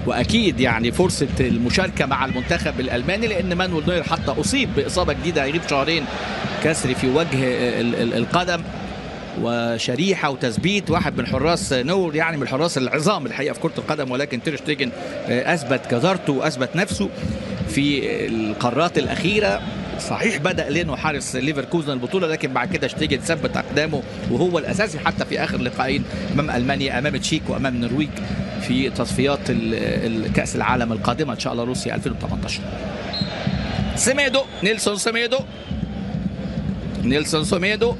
واكيد يعني فرصه المشاركه مع المنتخب الالماني، لان مانويل نوير حتى اصيب باصابه جديده هيغيب شهرين، كسر في وجه القدم وشريحه وتثبيت. واحد من حراس نور يعني من الحراس العظام الحقيقه في كره القدم، ولكن تير شتيجن اثبت جدارته واثبت نفسه في القارات الاخيره. صحيح بدأ لينو حارس ليفركوزن البطولة، لكن بعد كده شتيجن ثبت أقدامه وهو الأساسي حتى في آخر لقاءين أمام ألمانيا، أمام تشيك وأمام النرويج في تصفيات الكأس العالم القادمة إن شاء الله روسيا 2018. سيميدو، نيلسون سيميدو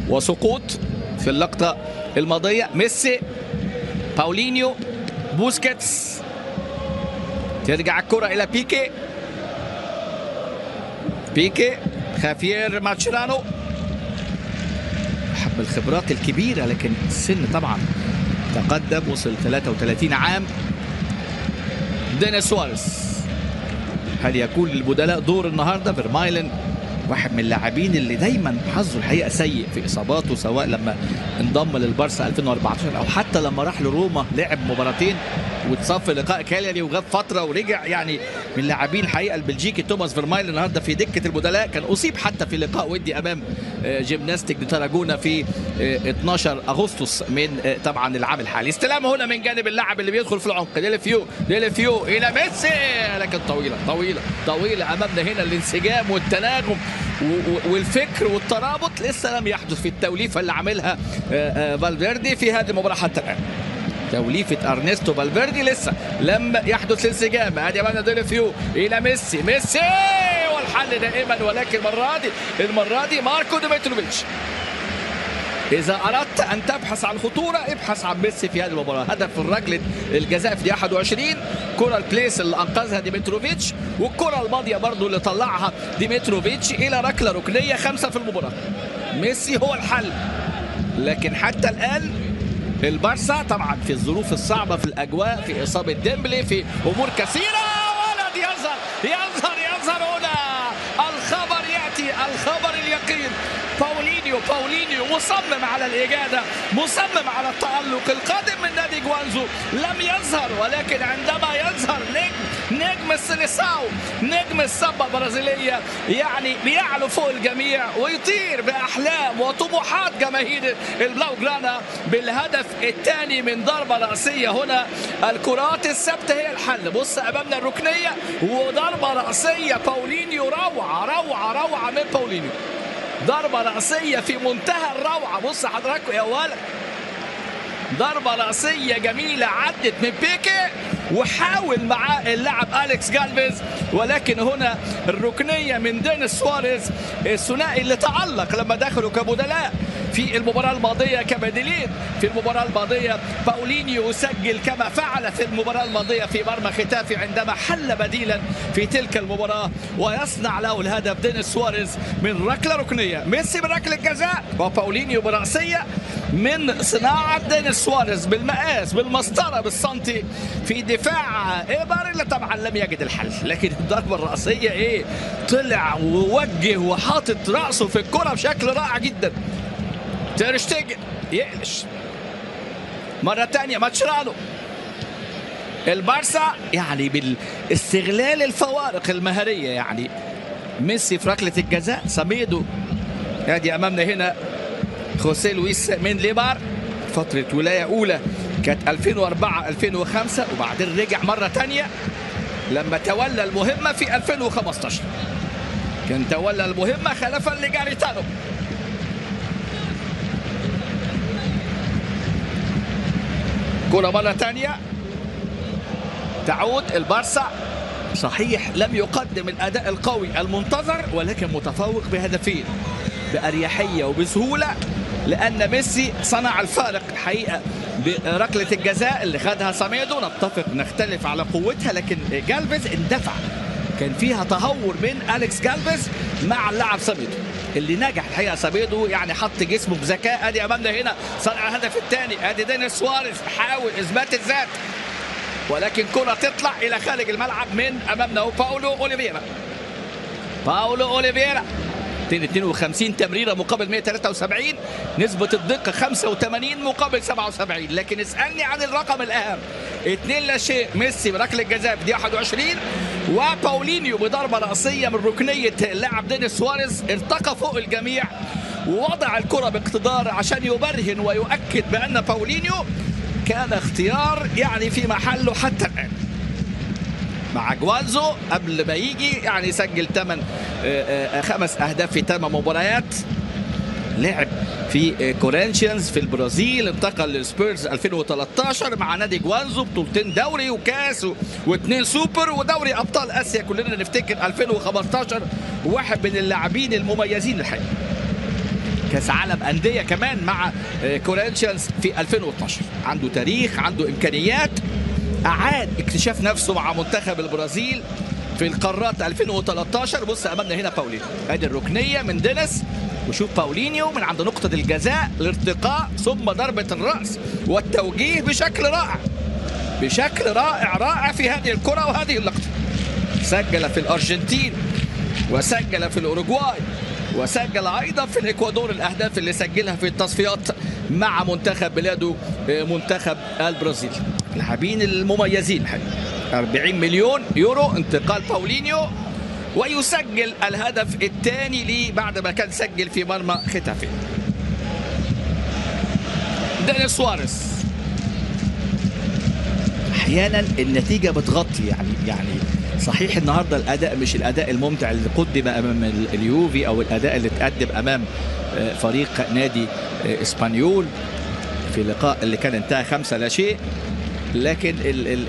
وسقوط في اللقطة الماضية. ميسي، باولينيو، بوسكيتس، ترجع الكرة إلى بيكي، خافير ماتشيرانو، حب الخبرات الكبيرة لكن السن طبعا تقدم، وصل 33 عام. دينيس سواريز، هل يكون للبدلاء دور النهارده؟ فيرمايلن واحد من اللاعبين اللي دايما حظه الحقيقه سيء في اصاباته، سواء لما انضم للبارسا 2014 او حتى لما راح لروما لعب مباراتين واتصاب في لقاء كالياري وغاب فتره ورجع. يعني من اللاعبين الحقيقه البلجيكي توماس فيرمايلن النهارده في دكه البدلاء، كان اصيب حتى في لقاء ودي امام جيمناستيك دي تاراجونا في 12 اغسطس من طبعا العام الحالي. استلام هنا من جانب اللاعب اللي بيدخل في العمق، ديليفيو الى ميسي، لكن طويله امامنا هنا. الانسجام والتناغم والفكر والترابط لسه لم يحدث في التوليفه اللي عاملها فالفيردي في هذه المباراه حتى الان. توليفه ارنستو فالفيردي لسه لم يحدث الانسجام. ادي امامنا ديليفيو الى ميسي، والحل دائما، ولكن المره دي ماركو ديمتروفيتش. إذا أردت أن تبحث عن خطورة ابحث عن ميسي في هذه المباراة. هدف الركلة الجزاء في 21، كرة البليس اللي أنقذها ديمتروفيتش، والكرة الماضية برضو اللي طلعها ديمتروفيتش إلى ركلة ركنية 5 في المباراة. ميسي هو الحل، لكن حتى الآن البارسا طبعا في الظروف الصعبة، في الأجواء، في إصابة ديمبلي، في أمور كثيرة. ولد يظهر هنا الخبر، يأتي الخبر اليقين. باولينيو مصمم على الإجادة، مصمم على التألق. القادم من نادي جوانزو لم يظهر، ولكن عندما يظهر نجم السيليساو، نجم السبة البرازيلية، يعني بيعلو فوق الجميع ويطير بأحلام وطموحات جماهير البلاو جرانا بالهدف الثاني من ضربة رأسية. هنا الكرات الثابتة هي الحل. بص أمامنا الركنية وضربة رأسية. باولينيو روعة من باولينيو، ضربة رأسية في منتهى الروعة. بص حضراتكم يا ولد، ضربة رأسية جميلة عدت من بيكي وحاول معاه اللاعب أليكس جالفيز، ولكن هنا الركنية من دينيس سواريز، الثنائي اللي تألق لما دخلوا كبدلاء في المباراة الماضية كبديلين. في المباراة الماضية باولينيو سجل كما فعل في المباراة الماضية في مرمى ختافي عندما حل بديلا في تلك المباراة، ويصنع له الهدف دينيس سواريز من ركلة ركنية. ميسي بركلة جزاء وباولينيو برأسية من صناعة دينيس سواريز بالمقاس بالمسطرة بالسنتي في دفاع إيبر اللي طبعا لم يجد الحل. لكن الضربة الرأسية طلع ووجه وحاطط رأسه في الكرة بشكل رائع جدا. تير شتيجن يقلش مرة تانية. ماتشيرانو، البارسا يعني بالاستغلال الفوارق المهرية، يعني ميسي في ركلة الجزاء، سميدو ادي امامنا هنا خوسيه لويس من ليبار، فترة ولاية أولى كانت 2004 2005، وبعدين رجع مرة تانية لما تولى المهمة في 2015. كان تولى المهمة خلفا لجاريتانو. كرة مرة تانية تعود البارسا. صحيح لم يقدم الأداء القوي المنتظر، ولكن متفوق بهدفين بأريحية وبسهولة، لأن ميسي صنع الفارق الحقيقة بركلة الجزاء اللي خدها سميدو. نتفق نختلف على قوتها، لكن جالفيز اندفع، كان فيها تهور من أليكس جالفيز مع اللاعب سميدو اللي نجح الحقيقة. سميدو يعني حط جسمه بذكاء. ادي امامنا هنا صنع الهدف الثاني. ادي دينيس سواريز حاول اثبات الذات، ولكن كرة تطلع الى خارج الملعب من امامنا باولو اوليفيرا. 252 تمريره مقابل 173، نسبه الدقه 85 مقابل 77. لكن اسالني عن الرقم الاهم، 2-0 ميسي بركله جزاء في دقيقه 21، وباولينيو بضربه راسيه من ركنيه اللاعب دينيس سواريز ارتقى فوق الجميع ووضع الكره باقتدار عشان يبرهن ويؤكد بان باولينيو كان اختيار يعني في محله حتى الان. مع جوانزو قبل ما يجي يعني سجل 5 أهداف في 8 مباريات. لعب في كورنثيانز في البرازيل، انتقل للسبيرز 2013 مع نادي جوانزو، بطولتين دوري وكاس و2 سوبر ودوري ابطال اسيا. كلنا نفتكر 2015 واحد من اللاعبين المميزين الحقيقه. كاس عالم انديه كمان مع كورنثيانز في 2012. عنده تاريخ، عنده امكانيات، اعاد اكتشاف نفسه مع منتخب البرازيل في القارات 2013. بص امامنا هنا باولينيو، ادي الركنيه من دينيس، وشوف باولينيو من عند نقطه الجزاء الارتقاء ثم ضربه الراس والتوجيه بشكل رائع، بشكل رائع في هذه الكره وهذه اللقطه. سجل في الارجنتين وسجل في الاوروغواي وسجل ايضا في الاكوادور الاهداف اللي سجلها في التصفيات مع منتخب بلاده منتخب البرازيل. اللاعبين المميزين حقيقة. 40 مليون يورو انتقال باولينيو، ويسجل الهدف الثاني ليه بعد ما كان سجل في مرمى ختافي. دينيس سواريز احيانا النتيجه بتغطي يعني صحيح النهارده الاداء مش الاداء الممتع اللي قدم امام اليوفي او الاداء اللي تقدم امام فريق نادي اسبانيول في اللقاء اللي كان انتهى 5-0، لكن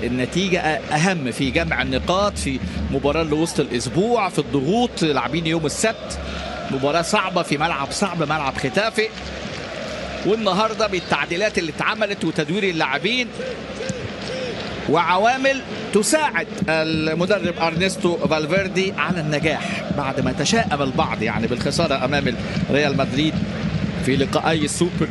النتيجه اهم في جمع النقاط في مباراه لوسط الاسبوع، في الضغوط لاعبين يوم السبت، مباراه صعبه في ملعب صعب، ملعب ختافي. والنهارده بالتعديلات اللي اتعملت وتدوير اللاعبين وعوامل تساعد المدرب ارنستو فالفيردي على النجاح بعد ما تشائم البعض يعني بالخساره امام ريال مدريد في لقاءي السوبر،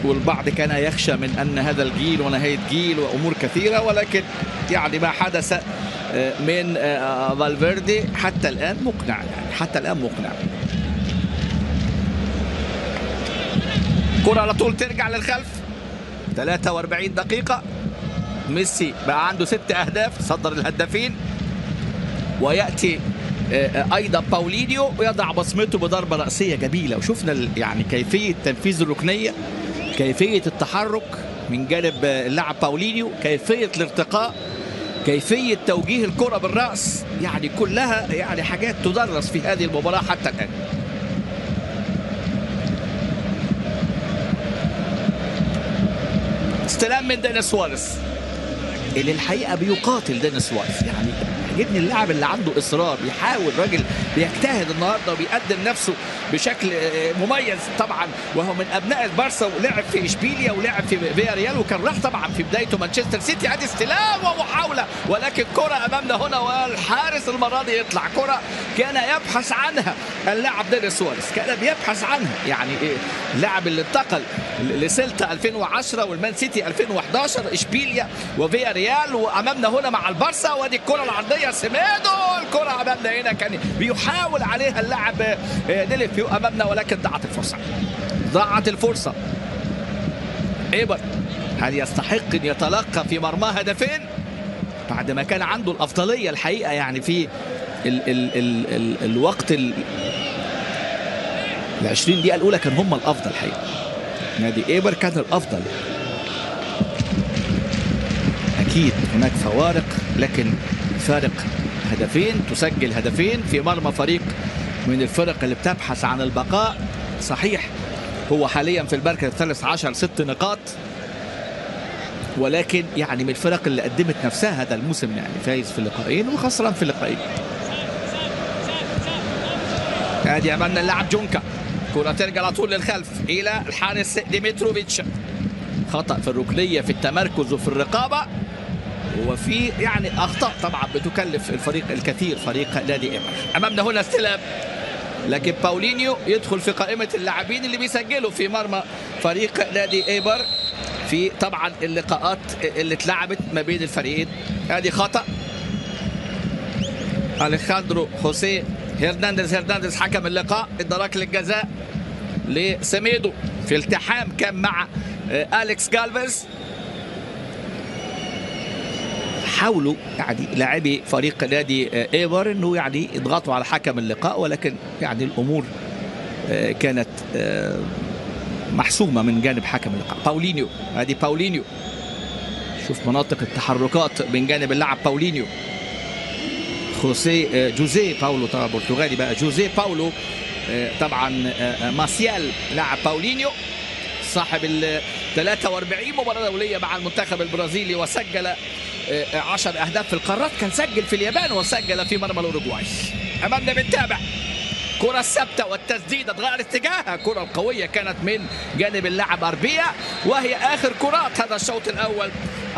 والبعض كان يخشى من ان هذا الجيل ونهايه جيل وامور كثيره، ولكن يعني ما حدث من فالفيردي حتى الان مقنع، يعني حتى الان مقنع. كرة على طول ترجع للخلف. 43 دقيقة، ميسي بقى عنده 6 أهداف، صدر الهدافين، ويأتي أيضا باولينيو ويضع بصمته بضربة رأسية جميلة. وشفنا يعني كيفية تنفيذ الركنية، كيفية التحرك من جانب اللاعب باولينيو، كيفية الارتقاء، كيفية توجيه الكرة بالرأس، يعني كلها يعني حاجات تدرس في هذه المباراة حتى الآن. استلام من دينيس سواريز اللي الحقيقه بيقاتل دينيس سواريز، يعني عجبني اللاعب اللي عنده اصرار، بيحاول، راجل بيجتهد النهارده وبيقدم نفسه بشكل مميز طبعا، وهو من ابناء البارسا ولعب في اشبيليا ولعب في فياريال، وكان راح طبعا في بدايته مانشستر سيتي. ادي استلام ومحاوله، ولكن كره امامنا هنا والحارس المره دي يطلع. كره كان يبحث عنها اللاعب دينيس سواريز، كان بيبحث عنها، يعني اللاعب اللي انتقل لسيلتا 2010 والمان سيتي 2011، اشبيليا وفياريال، وامامنا هنا مع البارسا. وادي الكره العرضيه سيميدو، الكره امامنا هنا كان بيحاول عليها اللاعب ديليفيو امامنا، ولكن ضاعت الفرصه. ايبر هل يستحق ان يتلقى في مرماه هدفين بعد ما كان عنده الافضليه الحقيقه، يعني في الوقت 20 دقيقه الاولى كان هم الافضل الحقيقه. نادي ايبر كان الافضل. اكيد هناك فوارق، لكن فارق هدفين، تسجل هدفين في مرمى فريق من الفرق اللي بتبحث عن البقاء. صحيح هو حاليا في المركز 13 6 نقاط، ولكن يعني من الفرق اللي قدمت نفسها هذا الموسم، يعني فايز في اللقاءين وخسران في اللقاءين. ادي امامنا اللاعب جونكا، كرة ترجع على طول للخلف الى الحارس ديمتروفيتش. خطأ في الركنية في التمركز وفي الرقابة، وفي يعني اخطاء طبعا بتكلف الفريق الكثير، فريق نادي ايبر. امامنا هنا استلام، لكن باولينيو يدخل في قائمة اللاعبين اللي بيسجلوا في مرمى فريق نادي ايبر في طبعا اللقاءات اللي اتلعبت ما بين الفريقين. هذه خطأ اليخاندرو خوسيه هرنانديز حكم اللقاء ادى ركله الجزاء لسميدو في التحام كان مع أليكس جالفيز. حاولوا يعني لاعبي فريق نادي ايبر انه يعني يضغطوا على حكم اللقاء، ولكن يعني الامور كانت محسومه من جانب حكم اللقاء. باولينيو، ادي باولينيو، شوف مناطق التحركات من جانب اللاعب باولينيو. جوزيه باولو، طبعا برتغالي بقى، جوزيه باولو طبعا ماسيال لاعب باولينيو صاحب ال 43 مباراة دولية مع المنتخب البرازيلي، وسجل 10 أهداف في القارات، كان سجل في اليابان وسجل في مرمى الأوروغواي. أمامنا بنتابع كرة الثابتة والتسديدة اتغير اتجاهها، الكرة القوية كانت من جانب اللاعب أربيا، وهي آخر كرات هذا الشوط الأول.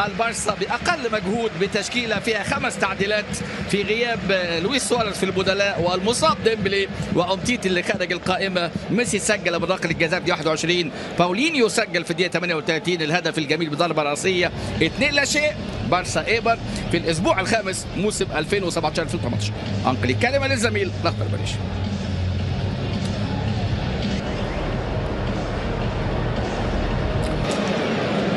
البارسا بأقل مجهود بتشكيلة فيها 5 تعديلات في غياب لويس سواريز في البدلاء والمصاب ديمبلي وأمتيتي اللي خارج القائمة. ميسي سجل بركلة الجزاء في 21، باولينيو سجل في الدقيقة 38 الهدف الجميل بضربة رأسية. 2-0 بارسا ايبر في الأسبوع الخامس موسم 2017-2018. أنقل الكلمة للزميل الأخضر بريش.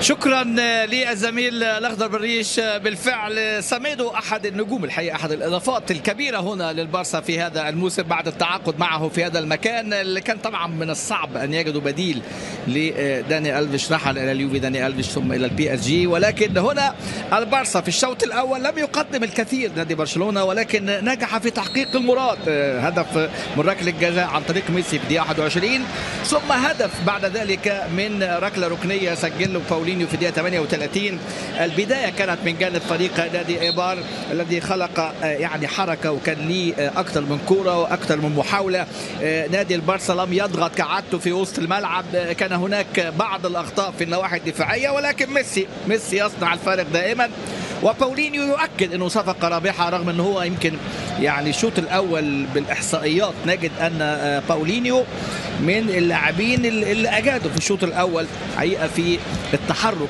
شكرا للزميل الاخضر بالريش. بالفعل سميدو احد النجوم الحقيقه، احد الاضافات الكبيره هنا للبارسا في هذا الموسم بعد التعاقد معه في هذا المكان اللي كان طبعا من الصعب ان يجدوا بديل لداني ألفيش. رحل الى اليوفي داني ألفيش ثم الى البي اس جي، ولكن هنا البارسا في الشوط الاول لم يقدم الكثير نادي برشلونه، ولكن نجح في تحقيق المراد. هدف من ركله الجزاء عن طريق ميسي في الدقيقه 21، ثم هدف بعد ذلك من ركله ركنيه سجله باولينيو في الدقيقة 38. البداية كانت من جانب فريق نادي ايبار الذي خلق يعني حركة وكان ليه أكثر من كرة وأكثر من محاولة. نادي البارسا لم يضغط كعادته في وسط الملعب، كان هناك بعض الأخطاء في النواحي الدفاعية، ولكن ميسي يصنع الفارق دائما. وباولينيو يؤكد انه صفقه رابحه، رغم انه هو يمكن يعني الشوط الاول بالاحصائيات نجد ان باولينيو من اللاعبين اللي اجادوا في الشوط الاول حقيقه في التحرك،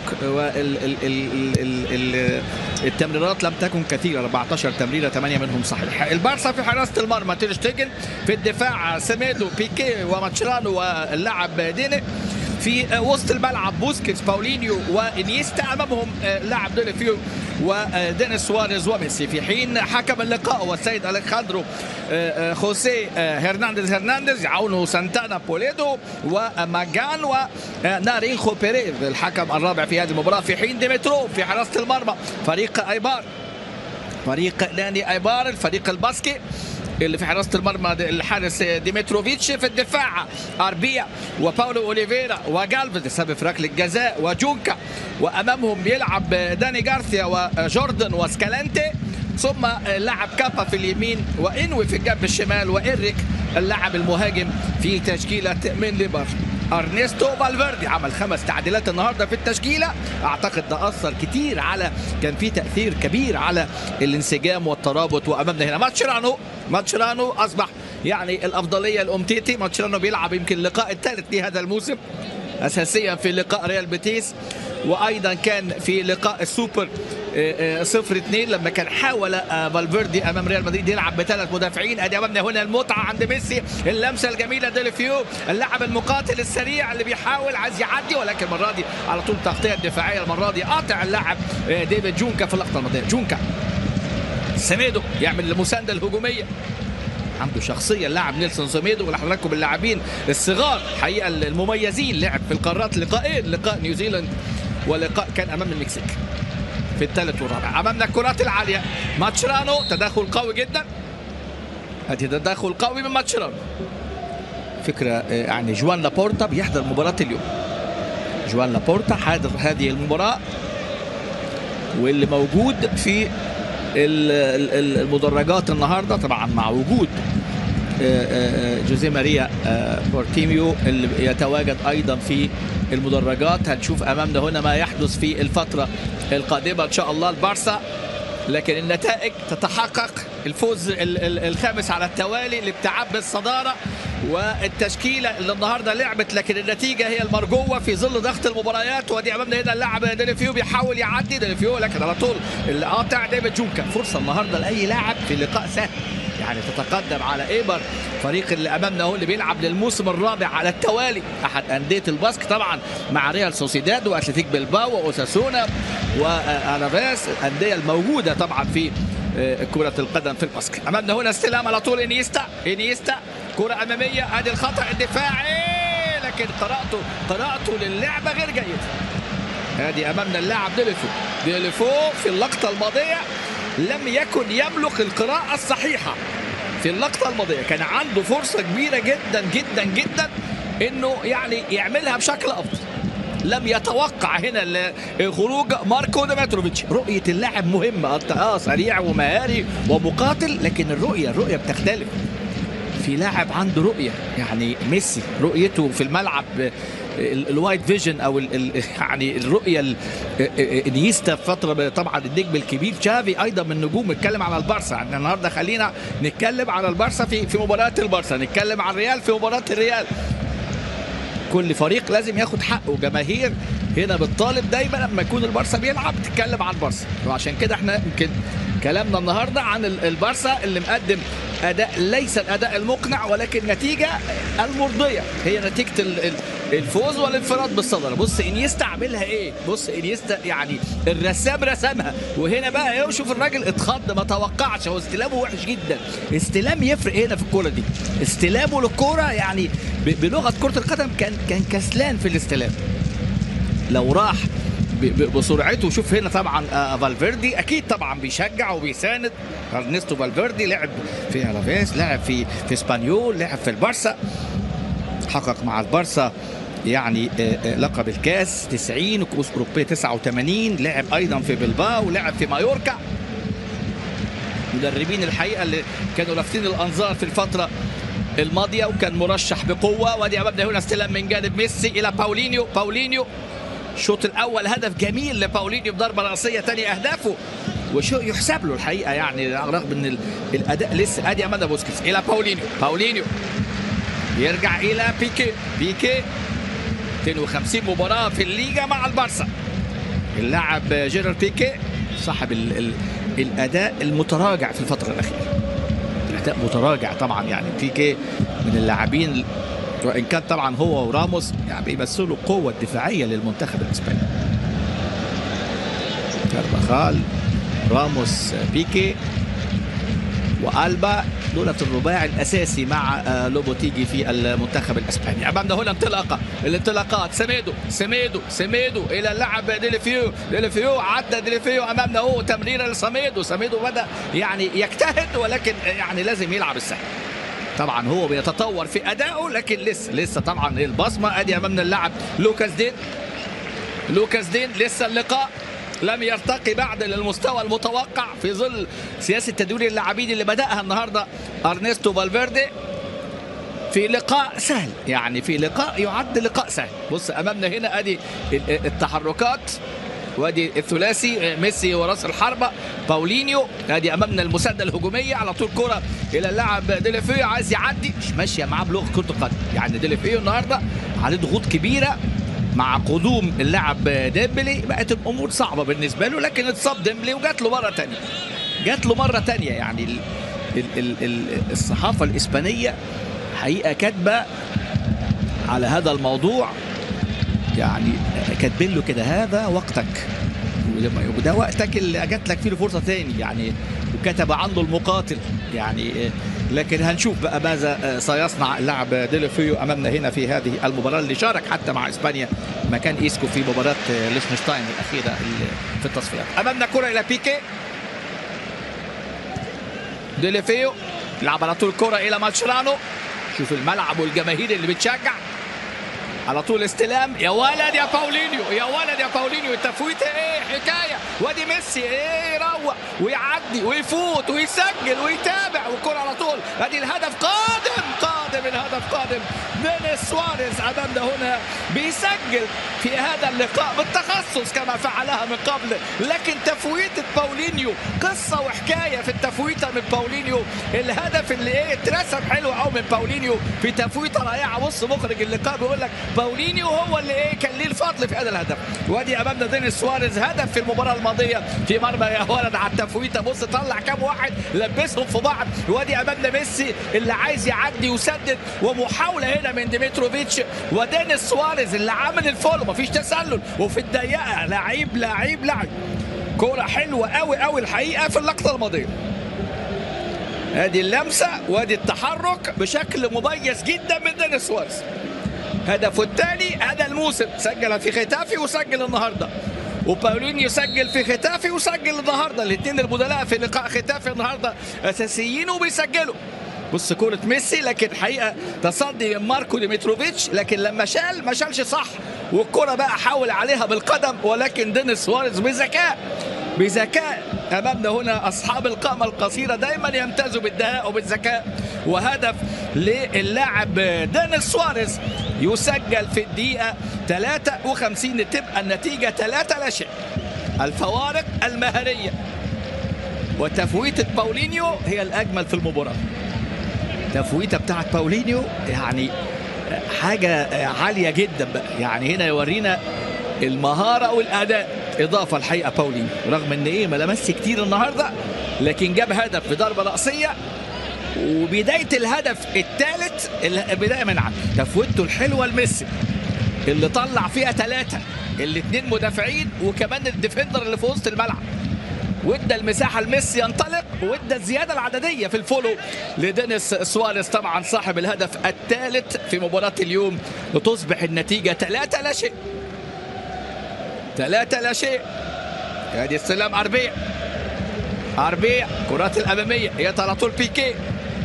والتمريرات لم تكن كثيره، 14 تمريره 8 منهم صحيح. البارسا في حراسه المرمى تير شتيجن، في الدفاع سيميدو، بيكي وماتشرانو واللاعب ديني، في وسط الملعب بوسكيتس، باولينيو وانيستا، امامهم لاعب ديليفيو ودينيس سواريز وميسي. في حين حكم اللقاء والسيد اليخاندرو خوسيه هرنانديز، يعاونه سانتانا بوليدو وماجان ونارينخو بيريز الحكم الرابع في هذه المباراه. في حين ديمترو في حراسه المرمى فريق ايبار، فريق نادي ايبار الفريق الباسكي اللي في حراسه المرمى الحارس ديمتروفيتش. في الدفاع اربيا وباولو اوليفيرا وجالفيز السبب في ركله الجزاء وجونكا، وامامهم بيلعب داني غارسيا وجوردن وسكالانتي، ثم لاعب كابا في اليمين وانوي في الجنب الشمال، وإريك اللاعب المهاجم في تشكيله من ليبر. ارنستو فالفيردي عمل 5 تعديلات النهارده في التشكيله، اعتقد ده اثر كتير على، كان في تاثير كبير على الانسجام والترابط. وامامنا هنا ماتشرانو اصبح يعني الافضليه لأمتيتي. ماتشرانو بيلعب يمكن اللقاء الثالث لهذا الموسم، اساسيا في لقاء ريال بيتيس، وايضا كان في لقاء السوبر 0-2 لما كان حاول فالفيردي امام ريال مدريد يلعب ب3 مدافعين. ادي امامنا هنا المتعه عند ميسي، اللمسه الجميله ديليفيو، اللاعب المقاتل السريع اللي بيحاول عايز يعدي، ولكن المره دي على طول تغطيه دفاعيه، المره دي قاطع اللاعب ديفيد جونكا في اللقطه الماضيه. جونكا سميدو يعمل المسانده الهجوميه، عنده شخصيه اللاعب نيلسون سميدو، ولحضراتكم باللاعبين الصغار حقيقه المميزين، لعب في القارات لقاءين، لقاء نيوزيلاند ولقاء كان امام المكسيك في الثالث والرابع. امامنا الكرات العاليه، ماتشرانو تدخل قوي جدا، ادي تدخل قوي من ماتشرانو. فكره يعني جوان لابورتا بيحضر مباراه اليوم، جوان لابورتا حاضر هذه المباراه، واللي موجود في المدرجات النهارده طبعا مع وجود جوزيه ماريا بورتيميو اللي يتواجد ايضا في المدرجات. هنشوف امامنا هنا ما يحدث في الفتره القادمه ان شاء الله. البارسا لكن النتائج تتحقق، الفوز الخامس على التوالي، الابتعاد بالصداره، والتشكيله اللي النهارده لعبت، لكن النتيجه هي المرجوه في ظل ضغط المباريات. ودي امامنا هنا اللاعب ديليفيو بيحاول يعدي ديليفيو، لكن على طول اللي قاطع ديفيد جونكا. فرصه النهارده لاي لاعب في لقاء سهل يعني تتقدم على ايبر، فريق اللي امامنا هو اللي بيلعب للموسم الرابع على التوالي، احد انديه الباسك طبعا مع ريال سوسيداد واتلتيك بلباو واوساسونا والافيس، الانديه الموجوده طبعا في كرة القدم في الباسك. امامنا هنا استلام على طول انيستا كرة امامية، ادي الخطأ الدفاعي، لكن قراءته للعبة غير جيدة. ادي امامنا اللاعب ديليفو في اللقطة الماضية لم يكن يملك القراءة الصحيحة. في اللقطة الماضية كان عنده فرصة كبيرة جدا جدا جدا انه يعني يعملها بشكل افضل، لم يتوقع هنا خروج ماركو ديمتروفيتش. رؤية اللاعب مهمة، سريع ومهاري ومقاتل، لكن الرؤية بتختلف. في لاعب عنده رؤية، يعني ميسي رؤيته في الملعب الوايد فيجن او يعني الرؤيه. انيستا في فتره طبعا النجم الكبير، تشافي ايضا من نجوم. نتكلم على البارسا، يعني النهارده خلينا نتكلم على البارسا في مباراه البارسا، نتكلم على الريال في مباراه الريال. كل فريق لازم ياخد حقه، جماهير هنا بتطالب دايما لما يكون البارسا بيلعب تتكلم عن البارسا، وعشان كده احنا يمكن كلامنا النهارده عن البارسا اللي مقدم اداء ليس الاداء المقنع، ولكن نتيجه المرضيه هي نتيجه الفوز والانفراد بالصدر. بص انيستا عاملها ايه، بص انيستا يعني الرسام رسمها، وهنا بقى شوف الراجل اتخض، ما توقعش، هو استلامه وحش جدا. استلام يفرق هنا في الكوره دي، استلامه للكوره يعني بلغه كره القدم كان كسلان في الاستلام. لو راح بسرعته. شوف هنا طبعا فالفيردي اكيد طبعا بيشجع وبيساند. ارنستو فالفيردي لعب في الافيس، لعب في اسبانيول، لعب في البارسا، حقق مع البارسا يعني لقب الكاس 90 وكؤوس اوروبيه 89، لعب ايضا في بلباو ولعب في مايوركا. مدربين الحقيقه اللي كانوا لافتين الانظار في الفتره الماضيه، وكان مرشح بقوه. وادي امامنا هنا استلام من جانب ميسي الى باولينيو. الشوط الاول هدف جميل لباولينيو بضربه راسيه، ثاني اهدافه وشو يحسب له الحقيقه، يعني رغم ان الاداء لسه. ادي امامنا بوسكيتس الى باولينيو يرجع الى بيكي 52 مباراه في الليغا مع البارسا. اللاعب جيرار بيكي صاحب الاداء المتراجع في الفتره الاخيره، الاداء متراجع طبعا. يعني بيكي من اللاعبين، وان كان طبعا هو وراموس يعني بيمثلوا القوه الدفاعيه للمنتخب الاسباني. كارفاخال، راموس، بيكي والبا، دولت الرباعي الاساسي مع لوبوتيجي في المنتخب الاسباني. امامنا هنا الانطلاقات، سميدو الى اللاعب ديليفيو عدى ديليفيو امامنا هو تمريره لسميدو. بدا يعني يجتهد، ولكن يعني لازم يلعب السهل. طبعا هو بيتطور في ادائه، لكن لسه طبعا البصمه. ادي امامنا اللاعب لوكاس دين لسه اللقاء لم يرتقي بعد للمستوى المتوقع في ظل سياسه تدوير اللاعبين اللي بداها النهارده ارنستو فالفيردي في لقاء سهل، يعني في لقاء يعد لقاء سهل. بص امامنا هنا ادي التحركات، وادي الثلاثي ميسي وراس الحربه باولينيو. ادي امامنا المسانده الهجوميه، على طول كره الى اللاعب ديليفيو عايز يعدي، مش ماشيه معاه بلغه كره القدم. يعني ديليفيو النهارده عليه ضغوط كبيره مع قدوم اللاعب ديمبلي، بقت الامور صعبه بالنسبه له، لكن اتصاب ديمبلي وجات له مره ثانيه. يعني الصحافه الاسبانيه حقيقه كاتبه على هذا الموضوع، يعني كاتبين له كده هذا وقتك، وده وقتك اللي جات لك فيه فرصه ثاني يعني، وكتب عنه المقاتل يعني. لكن هنشوف بقى ماذا سيصنع اللاعب ديليفيو امامنا هنا في هذه المباراه اللي شارك حتى مع اسبانيا مكان ايسكو في مباراه ليشنشتاين الاخيره في التصفيات. امامنا كره الى بيكي، ديليفيو لعب على طول كره الى ماتشرانو. شوف الملعب والجماهير اللي بتشجع، على طول استلام، يا ولد يا باولينيو التفويته ايه حكايه. وادي ميسي ايه يروق ويعدي ويفوت ويسجل ويتابع، والكره على طول. ادي الهدف قادم قادم، الهدف قادم. دينيس سواريز امامنا هنا بيسجل في هذا اللقاء بالتخصص كما فعلها من قبل، لكن تفويته باولينيو قصه وحكايه في التفويته من باولينيو. الهدف اللي اترسم حلو قوي من باولينيو في تفويته رائعه. بص مخرج اللقاء بيقول لك باولينيو هو اللي كان ليه الفضل في هذا الهدف. وادي امامنا دينيس سواريز هدف في المباراه الماضيه في مرمى يا ولد على التفويته. بص طلع كام واحد لبسهم في بعض. وادي امامنا ميسي اللي عايز يعدي وسدد، ومحاوله هنا من ديمتروفيتش. ودينيس سواريز اللي عامل الفولو، مفيش تسلل وفي الضيقه لعيب كوره حلوه قوي قوي الحقيقه في اللقطه الماضيه. ادي اللمسه وادي التحرك بشكل مميز جدا من دينيس سواريز. هدفه الثاني هذا الموسم، سجل في ختافي وسجل النهارده، وباولينيو يسجل في ختافي وسجل النهارده. الاثنين البدلاء في لقاء ختافي النهارده اساسيين وبيسجلوا. بص كرة ميسي، لكن الحقيقه تصدي من ماركو ديمتروفيتش، لكن لما ما شالش صح، والكرة بقى حاول عليها بالقدم، ولكن دينيس سواريز بذكاء امامنا هنا. اصحاب القامه القصيره دايما يمتازوا بالدهاء وبالذكاء. وهدف للاعب دينيس سواريز يسجل في الدقيقه 53، تبقى النتيجه 3-0. الفوارق المهاريه وتفويته باولينيو هي الاجمل في المباراه. تفويته بتاعت باولينيو يعني حاجه عاليه جدا بقى، يعني هنا يورينا المهاره والاداء. اضافه الحقيقه باولينيو رغم ان ما لمسش كتير النهارده، لكن جاب هدف بضربه راسيه. وبدايه الهدف الثالث البدايه من عنده، تفويته الحلوه لميسي اللي طلع فيها 3، الاثنين مدافعين وكمان الديفندر اللي في وسط الملعب، وادى المساحه لميسي ينطلق، وادى الزياده العدديه في الفولو لدينيس سواريز طبعا صاحب الهدف الثالث في مباراه اليوم، لتصبح النتيجه 3-0. 3-0. ادي استلام اربيع كرات الاماميه هي على طول بيكي.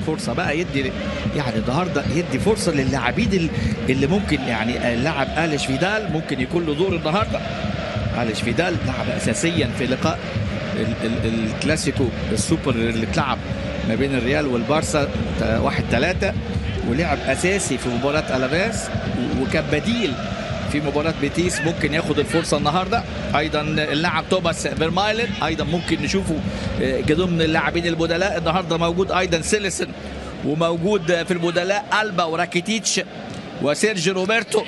فرصه بقى يدي يعني النهارده يدي فرصه للاعبين اللي ممكن يعني اللاعب أليش فيدال ممكن يكون له دور النهارده. أليش فيدال لعب اساسيا في لقاء الكلاسيكو السوبر اللي اتلعب ما بين الريال والبارسا 1-3، ولعب اساسي في مباراه الافيس، وكان بديل في مباراة بيتيس. ممكن ياخد الفرصة النهاردة. أيضا اللاعب توماس فيرمايلن أيضا ممكن نشوفه ضمن اللاعبين البدلاء النهاردة. موجود أيضا سيليسن، وموجود في البدلاء ألبا وراكيتيتش وسيرجي روبرتو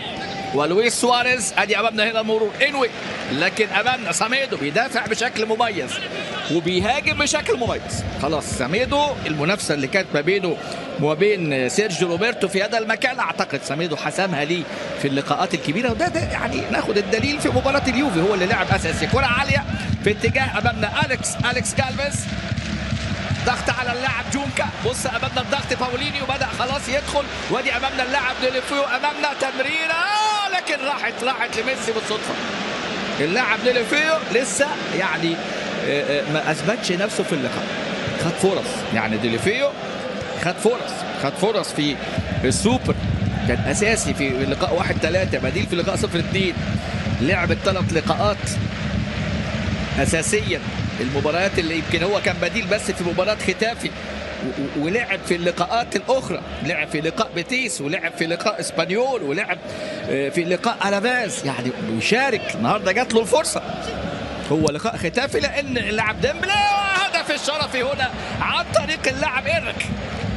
ولويس سواريز. ادي امامنا هنا المرور انوي، لكن امامنا ساميدو بيدافع بشكل مميز وبيهاجم بشكل مميز. خلاص ساميدو المنافسه اللي كانت ما بينه وبين سيرجي روبرتو في هذا المكان اعتقد ساميدو حسمها ليه في اللقاءات الكبيره، وده يعني ناخد الدليل في مباراه اليوفي، هو اللي لعب اساسي. كره عاليه في اتجاه امامنا اليكس كالفيس، ضغط على اللاعب جونكا. بص امامنا الضغط، باولينيو بدا خلاص يدخل، وادي امامنا اللاعب ديليفيو، امامنا تمريره لكن راحت لميسي بالصدفه. اللاعب ديليفيو لسه يعني ما اثبتش نفسه في اللقاء، خد فرص. يعني ديليفيو خد فرص في السوبر، كان اساسي في لقاء 1-3، بديل في لقاء 0-2، لعب الثلاث لقاءات اساسيا. المباريات اللي يمكن هو كان بديل بس في مباراة ختافي، ولعب في اللقاءات الأخرى، لعب في لقاء بيتيس، ولعب في لقاء اسبانيول، ولعب في لقاء ألافيز، يعني بيشارك. النهارده جات له الفرصة، هو لقاء ختافي لأن اللاعب ديمبلي، هدف الشرفي هنا عن طريق اللاعب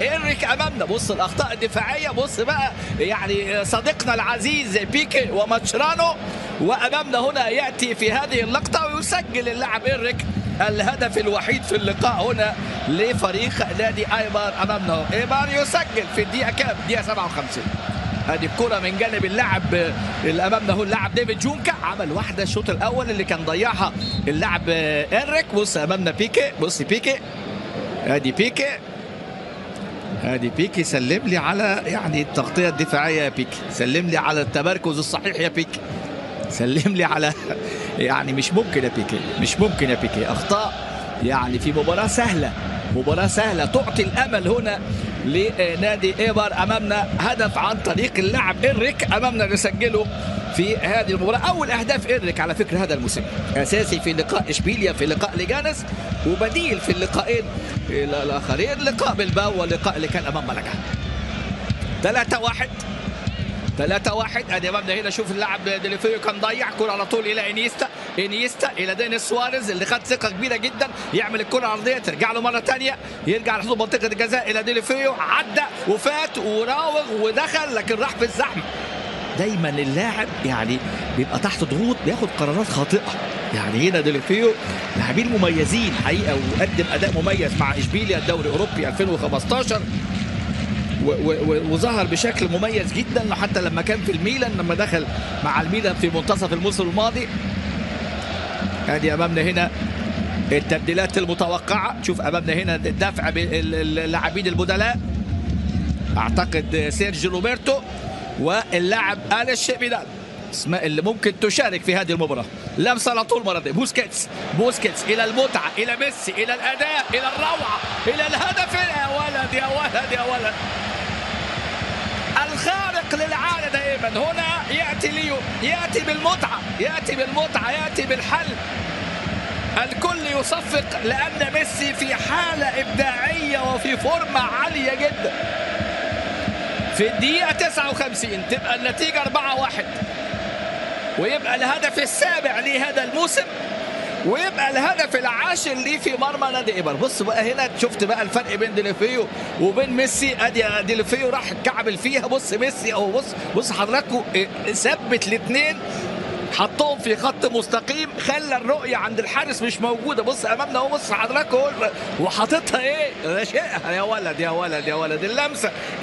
إيريك أمامنا. بص الأخطاء الدفاعية، بص بقى يعني صديقنا العزيز بيكي وماتشرانو، وأمامنا هنا يأتي في هذه اللقطة ويسجل اللاعب إيريك الهدف الوحيد في اللقاء هنا لفريق نادي ايبار. امامنا ايبار يسجل في الدقيقه كام؟ الدقيقه 57. هذه الكره من جانب اللاعب اللي امامنا هو اللاعب ديفيد جونكا، عمل واحده الشوط الاول اللي كان ضيعها اللاعب إيريك. بص امامنا بيكي، بص بيكي، ادي بيكي سلم لي على يعني التغطيه الدفاعيه يا بيكي، سلم لي على التمركز الصحيح يا بيكي، سلم لي على يعني مش ممكن يا بيكي اخطاء يعني في مباراه سهله تعطي الامل هنا لنادي ايبار. امامنا هدف عن طريق اللاعب إيريك امامنا نسجله في هذه المباراه. اول اهداف إيريك على فكره هذا الموسم، اساسي في لقاء اشبيليا، في لقاء ليجانس، وبديل في اللقاءين الاخرين، لقاء بلباو واللقاء اللي كان امام ملقا. 3-1 ادي امامنا هنا. شوف اللاعب ديليفيو كان ضيع كرة على طول الى انيستا الى دينيس سواريز اللي خد ثقه كبيره جدا، يعمل الكرة العرضيه ترجع له مره ثانيه، يرجع لحدود منطقه الجزاء الى ديليفيو، عدى وفات وراوغ ودخل لكن راح في الزحمه. دايما اللاعب يعني بيبقى تحت ضغوط بياخد قرارات خاطئه. يعني هنا ديليفيو لاعبين مميزين حقيقه، وقدم اداء مميز مع اشبيليا الدوري الاوروبي 2015 وظهر بشكل مميز جدا، حتى لما كان في الميلان، لما دخل مع الميلان في منتصف الموسم الماضي. ادي امامنا هنا التبديلات المتوقعه. شوف امامنا هنا الدفع باللاعبين البدلاء، اعتقد سيرجي روبرتو واللاعب أليش بيدال اسماء اللي ممكن تشارك في هذه المباراه. لمسه على طول مره دي بوسكيتس الى المتعه، الى ميسي، الى الاداء، الى الروعه، الى الهدف. يا ولد يا ولد يا ولد، الخارق للعاده دائما هنا ياتي ليو، ياتي بالمتعه، ياتي بالحل. الكل يصفق لان ميسي في حاله ابداعيه وفي فورمه عاليه جدا. في الدقيقه 59 تبقى النتيجه 4-1، ويبقى الهدف السابع لهذا الموسم، ويبقى الهدف العاشر ليه في مرمى نادي إيبر. بص بقى هنا، شفت بقى الفرق بين ديليفيو وبين ميسي. ادي ديليفيو راح كعبل فيها، بص ميسي اهو، بص حضراتكم ثبت الاثنين، حطهم في خط مستقيم، خلى الرؤيه عند الحارس مش موجوده. بص امامنا اهو، بص حضراتكم وحاططها ايه، راشقها. يا ولد يا ولد يا ولد،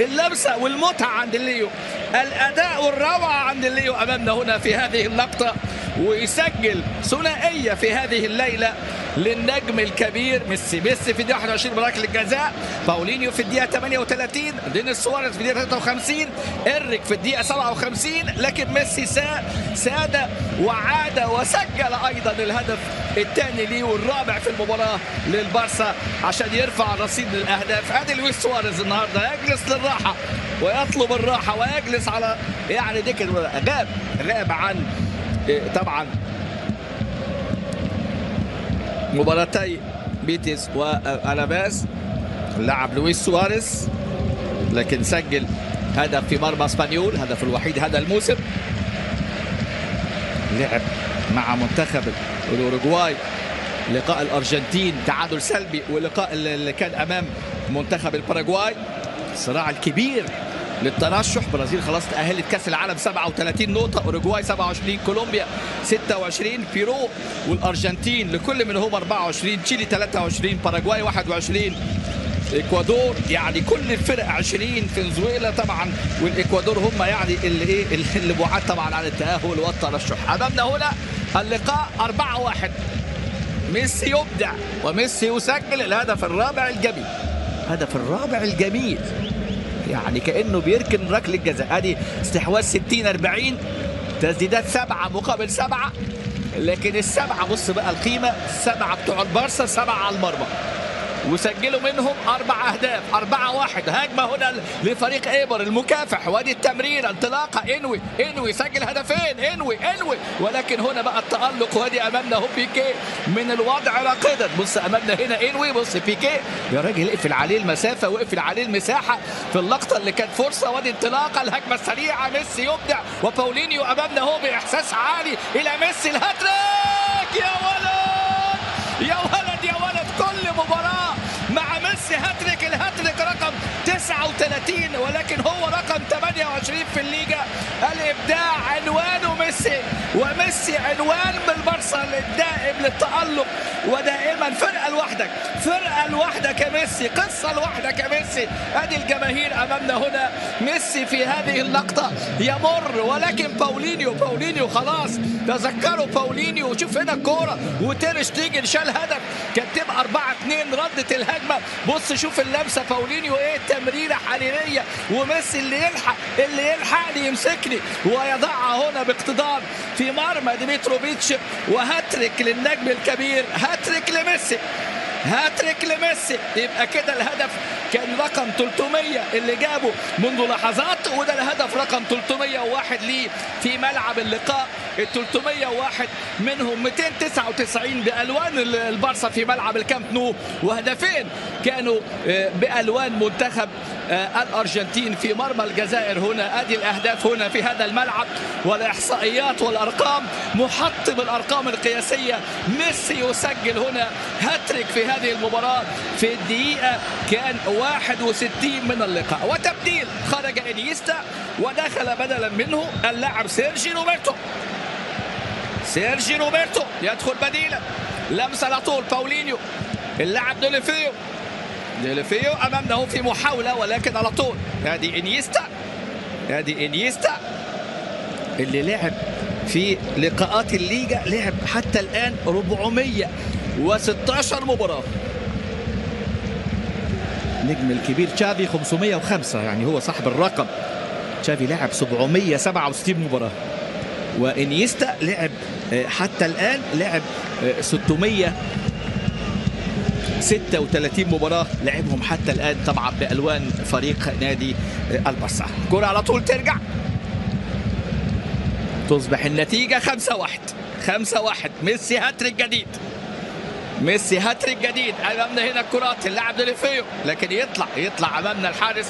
اللمسه والمتعه عند الليو، الاداء والروعه عند الليو امامنا هنا في هذه اللقطه، ويسجل ثنائيه في هذه الليله للنجم الكبير ميسي. في الدقيقه 21 بركله الجزاء، باولينيو في الدقيقه 38، دينيس سواريز في الدقيقه 53، إريك في الدقيقه 57، لكن ميسي ساد وعاد وسجل ايضا الهدف الثاني ليه والرابع في المباراه للبارسا عشان يرفع رصيد الاهداف. ادي لويس سواريز النهارده يجلس للراحه ويطلب الراحه ويجلس على يعني ديك غاب عن طبعا مباراتي بيتيس والاباس لعب لويس سواريز، لكن سجل هدف في مرمى اسبانيول، هدف الوحيد هذا الموسم. لعب مع منتخب الاوروغواي لقاء الارجنتين تعادل سلبي، ولقاء اللي كان امام منتخب الباراغواي الصراع الكبير للترشح. برازيل خلاص تأهلت كأس العالم 37 نقطة، أوروغواي 27، كولومبيا 26، بيرو والأرجنتين لكل منهم 24، تشيلي 23، باراغواي 21، إكوادور يعني كل الفرق 20، فنزويلا طبعا والإكوادور هم يعني اللي بعاد طبعا عن التأهل والترشح. أمامنا هنا اللقاء 4-1، ميسي يبدع وميسي يسجل الهدف الرابع الجميل، يعني كأنه بيركن ركله الجزاء. ادي استحواذ 60-40، تسديدات 7 مقابل 7، لكن السبعه بص بقى القيمه، السبعه بتوع البارسا 7 على المرمى وسجلوا منهم 4 أهداف. 4-1 هجمه هنا لفريق ايبر المكافح، وادي التمرير انطلاقه، انوي سجل هدفين، انوي ولكن هنا بقى التألق، وادي امامنا هو بيكي من الوضع راقدا. بص امامنا هنا انوي، بص بيكي يا راجل اقفل عليه المسافه واقفل عليه المساحه في اللقطه اللي كانت فرصه، وادي انطلاقه، الهجمه السريعه، ميسي يبدع، وباولينيو امامنا هو باحساس عالي الى ميسي، الهاتريك. يا ولد كل مباراه مع ميسي هاتريك، الهاتريك رقم 39 ولكن هو رقم 28 في الليجا. الابداع عنوانه ميسي، وميسي عنوان بالبارسا الدائم للتألق، ودائما فرقه لوحدك يا ميسي، قصه لوحدك يا ميسي. ادي الجماهير امامنا هنا، ميسي في هذه اللقطه يمر، ولكن باولينيو خلاص تذكروا باولينيو. شوف هنا الكوره وتير شتيجن شال هدف، كانت تبقى 4-2 ردت الهجمه. بص شوف اللمسه باولينيو، تمريره حريريه، وميسي اللي يلحقني يمسكني ويضعها هنا باقتدار في مرمى ديميتروفيتش. وهاتريك للنجم الكبير، هاتريك لميسي، يبقى كده الهدف كان رقم 300 اللي جابه منذ لحظات، وده الهدف رقم 301 ليه في ملعب اللقاء. ال 301 منهم 299 بألوان البارسا في ملعب الكامب نو، وهدفين كانوا بألوان منتخب الأرجنتين في مرمى الجزائر. هنا ادي الاهداف هنا في هذا الملعب، والاحصائيات والارقام محطم الارقام القياسيه. ميسي يسجل هنا هاتريك في هذه المباراه في الدقيقه كان 61 من اللقاء، وتبديل خرج انيستا ودخل بدلا منه اللاعب سيرجي روبرتو. سيرجي روبرتو يدخل بديلا، لمسه على طول باولينيو، اللاعب ديليفيو. ديليفيو امامنا في محاوله ولكن على طول. هذه انيستا، هذه انيستا اللي لعب في لقاءات الليجا، لعب حتى الان 416 مباراه. نجم الكبير تشافي 505، يعني هو صاحب الرقم. تشافي لعب 767 مباراه، وانيستا لعب حتى الان لعب 636 مباراة لعبهم حتى الآن، طبعا بألوان فريق نادي البارسا. كرة على طول ترجع، تصبح النتيجة 5-1. 5-1. ميسي هاتريك جديد، ميسي هاتريك جديد. أمامنا هنا الكرات، اللاعب ديليفيو، لكن يطلع أمامنا الحارس،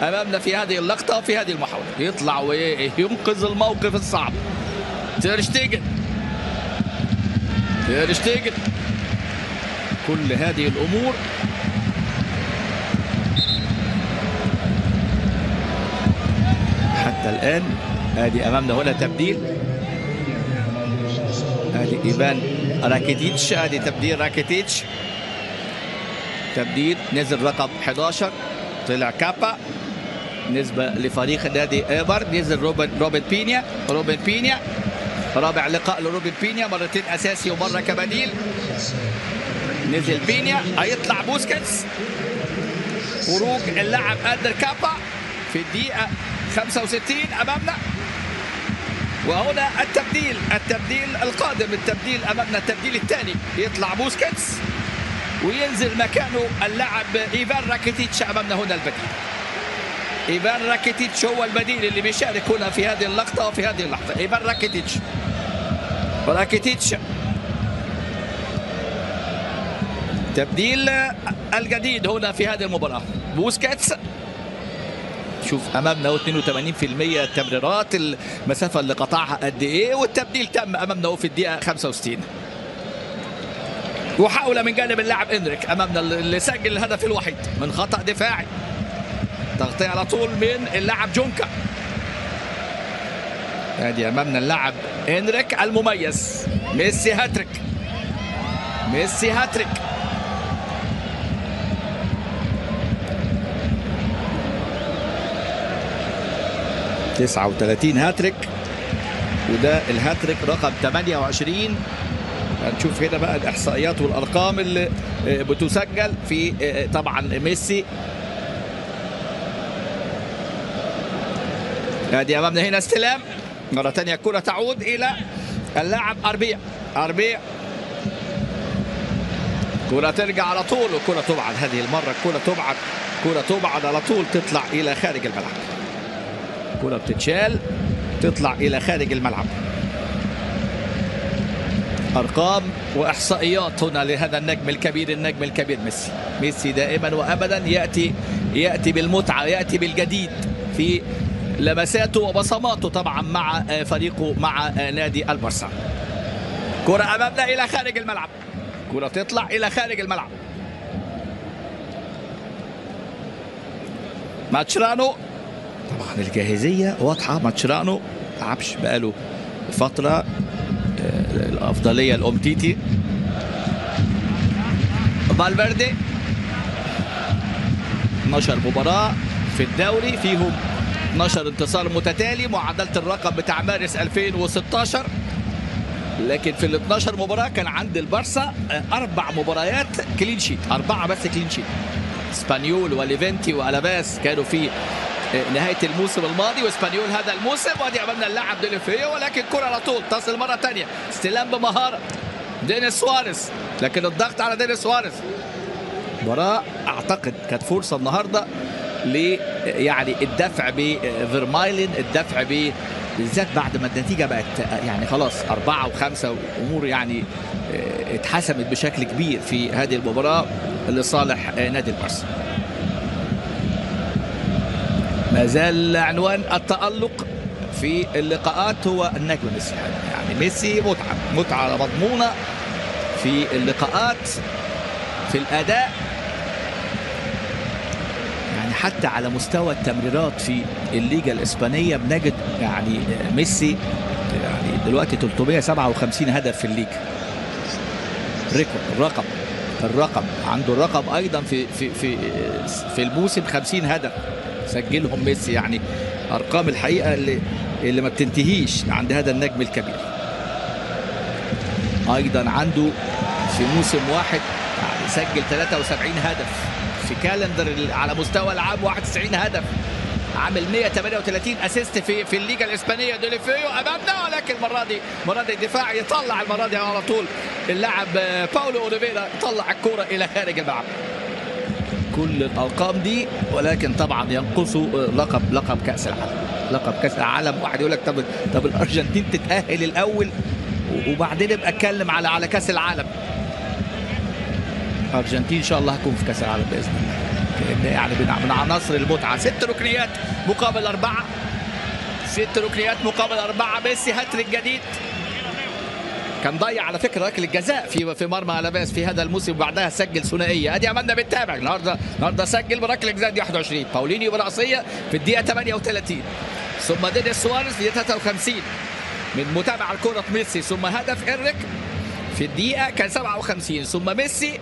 أمامنا في هذه اللقطة وفي هذه المحاولة، يطلع وينقذ الموقف الصعب. تير شتيجن، تير شتيجن. كل هذه الأمور حتى الآن. هذه أمامنا هنا تبديل، هذه إيفان راكيتيتش، هذه تبديل راكيتيتش، تبديل. نزل رقم 11 طلع كابا بالنسبة لفريق نادي ايبر. نزل روبن بينيا، روبن بينيا رابع لقاء لروبن بينيا، مرتين أساسي ومرة كبديل. نزل بينيا، هيطلع بوسكيتس. خروج اللاعب أندر كابا في الدقيقة 65 أمامنا. وهنا التبديل القادم، التبديل أمامنا، التبديل الثاني. يطلع بوسكيتس وينزل مكانه اللاعب إيفان راكيتيتش. أمامنا هنا البديل، إيفان راكيتيتش هو البديل اللي بيشارك هنا في هذه اللقطة وفي هذه اللحظة. إيفان راكيتيتش، راكيتيتش تبديل الجديد هنا في هذه المباراة. بوسكيتس، شوف امامنا 82% التمريرات، المسافة اللي قطعها قد ايه، والتبديل تم امامنا في الدقيقة 65. وحاول من جانب اللاعب إنريك أمامنا اللي سجل الهدف الوحيد من خطأ دفاعي. تغطية على طول من اللاعب جونكا. ادي امامنا اللاعب إنريك المميز. ميسي هاتريك، ميسي هاتريك. 39 هاتريك، وده الهاتريك رقم 28. هنشوف هنا بقى الاحصائيات والارقام اللي بتسجل في طبعا ميسي. ادي امامنا هنا استلام مره ثانيه، الكره تعود الى اللاعب اربيع. كره ترجع على طول، وكره تبعد هذه المره، كره تبعد على طول، تطلع الى خارج الملعب. كره بتتشال تطلع الى خارج الملعب. ارقام واحصائيات هنا لهذا النجم الكبير ميسي دائما وابدا ياتي بالمتعه، ياتي بالجديد في لمساته وبصماته طبعا مع فريقه، مع نادي البارسا. كره امامنا الى خارج الملعب، كره تطلع الى خارج الملعب. ماتشرانو طبعا الجاهزيه واضحه، ماتشرانو ما لعبش بقاله فتره، الافضليه الامتيتي. فالفيردي 12 مباراه في الدوري، فيهم 12 انتصار متتالي، معدله الرقم بتاع مارس 2016. لكن في ال 12 مباراه كان عند البارسا 4 مباريات كلين شيت، 4 بس كلين شيت. اسبانيول وليفنتي والافاس كانوا في نهايه الموسم الماضي، واسبانيول هذا الموسم. وادي عملنا اللاعب ديليفيو، ولكن كره على طول تصل مره ثانيه، استلام بمهاره دينيس سواريز، لكن الضغط على دينيس سواريز. مباراة اعتقد كانت فرصة النهارده يعني الدفع بفيرمايلن، الدفع بالذات بعد ما النتيجة بقت يعني خلاص 4 و5 امور يعني اتحسمت بشكل كبير في هذه المباراة لصالح نادي البارسا. ما زال عنوان التألق في اللقاءات هو النجم ميسي. يعني ميسي متعة مضمونة في اللقاءات، في الأداء، يعني حتى على مستوى التمريرات في الليجا الإسبانية بنجد يعني ميسي يعني دلوقتي 357 هدف في الليجا. ريكورد، الرقم عنده الرقم أيضا في الموسم 50 هدف سجلهم ميسي. يعني أرقام الحقيقة اللي ما بتنتهيش عند هذا النجم الكبير. أيضا عنده في موسم واحد يعني سجل 73 هدف في كالندر على مستوى العام، 91 هدف، عامل 138 اسيست في الليجا الاسبانيه. ديليفيو امامنا، ولكن المره دي الدفاع يطلع المره دي على طول اللاعب باولو اوليفيرا، يطلع الكره الى خارج الملعب. كل الارقام دي، ولكن طبعا ينقصه لقب كاس العالم. لقب كاس العالم. واحد يقول لك طب الارجنتين تتاهل الاول وبعدين ابقى اتكلم على كاس العالم. الارجنتين ان شاء الله هتكون في كاس العالم باذن الله، يعني من عناصر المتعه. 6 ركنيات مقابل 4، 6 ركنيات مقابل 4. ميسي هاتريك جديد، كان ضيع على فكره ركله الجزاء في مرمى الافيس في هذا الموسم، وبعدها سجل ثنائيه. ادي امامنا بنتابع النهارده سجل بركله الجزاء دي 21. باولينيو براسيه في الدقيقه 38، ثم دينيس سواريز في 53 من متابعه كره ميسي، ثم هدف إنريك في الدقيقه كان 57، ثم ميسي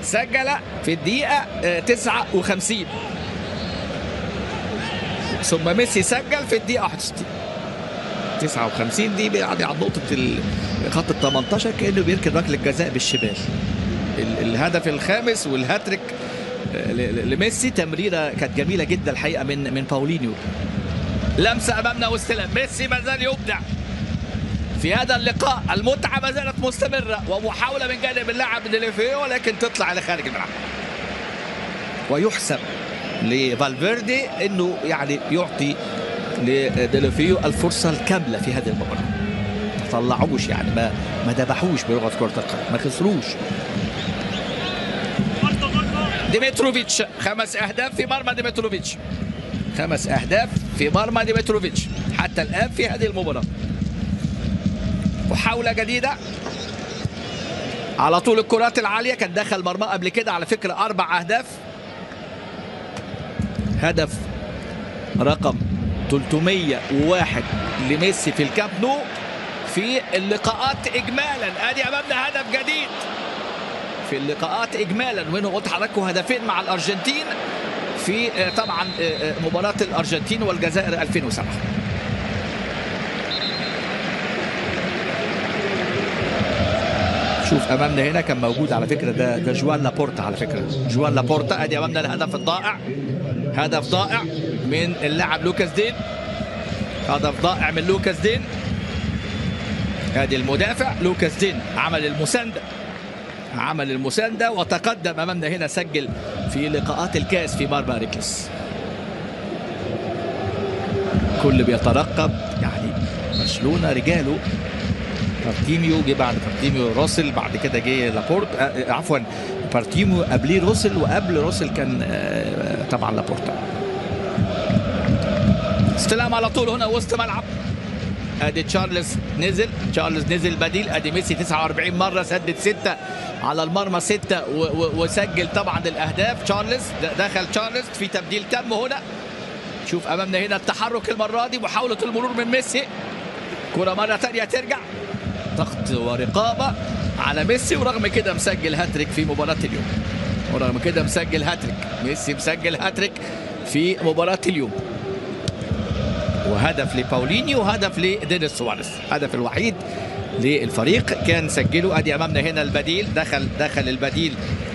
سجل في الدقيقه 59، ثم ميسي سجل في الدقيقه 61. 59 دي يعني على نقطه خط ال 18 كانه بيركن ركله الجزاء بالشمال. الهدف الخامس والهاتريك لميسي، تمريره كانت جميله جدا الحقيقه من باولينيو. لمسه امامنا واستلام. ميسي ما زال يبدع في هذا اللقاء، المتعه ما زالت مستمره، ومحاوله من جانب اللاعب ديليفيو ولكن تطلع لخارج الملعب. ويحسب لفالفيردي انه يعني يعطي لديليفيو الفرصه الكامله في هذه المباراه. ما طلعوش يعني ما ذبحوش بلغه كره القدم، ما خسروش. ديمتروفيتش 5 أهداف في مرمى ديمتروفيتش، 5 أهداف في مرمى ديمتروفيتش حتى الآن في هذه المباراة. محاولة جديدة على طول الكرات العالية، كان دخل مرمى قبل كده على فكرة 4 أهداف. هدف رقم 301 لميسي في الكامب نو في اللقاءات إجمالا. أدي أمامنا هدف جديد في اللقاءات إجمالا، ومنه قلت حضراتكم هدفين مع الأرجنتين في طبعا مباراة الأرجنتين والجزائر 2007. شوف امامنا هنا كان موجود على فكره ده جوان لابورتا، على فكره جوان لابورتا. ادي امامنا الهدف الضائع، هدف ضائع من اللاعب لوكاس دين، هدف ضائع من لوكاس دين. ادي المدافع لوكاس دين عمل المسانده وتقدم امامنا هنا، سجل في لقاءات الكاس في مرمى ريكلس. كل بيترقب يعني برشلونه رجاله. بارتيميو جه بعد بارتيميو روسل، بعد كده جه لابورت، عفوا بارتيميو قبليه روسل، وقبل روسل كان طبعا لابورتا. استلام على طول هنا وسط ملعب. ادي تشارلز نزل بديل. ادي ميسي 49 مره سدد 6 على المرمى 6 وسجل طبعا الاهداف. دخل تشارلز في تبديل تم هنا. شوف امامنا هنا التحرك المره دي، محاوله المرور من ميسي، كره مره ثانيه ترجع، ضغط ورقابه على ميسي، ورغم كده مسجل هاتريك في مباراه اليوم. ميسي مسجل هاتريك في مباراه اليوم، وهدف لباولينيو وهدف لدينيس سواريز، هدف الوحيد للفريق كان سجله. ادي امامنا هنا البديل، دخل البديل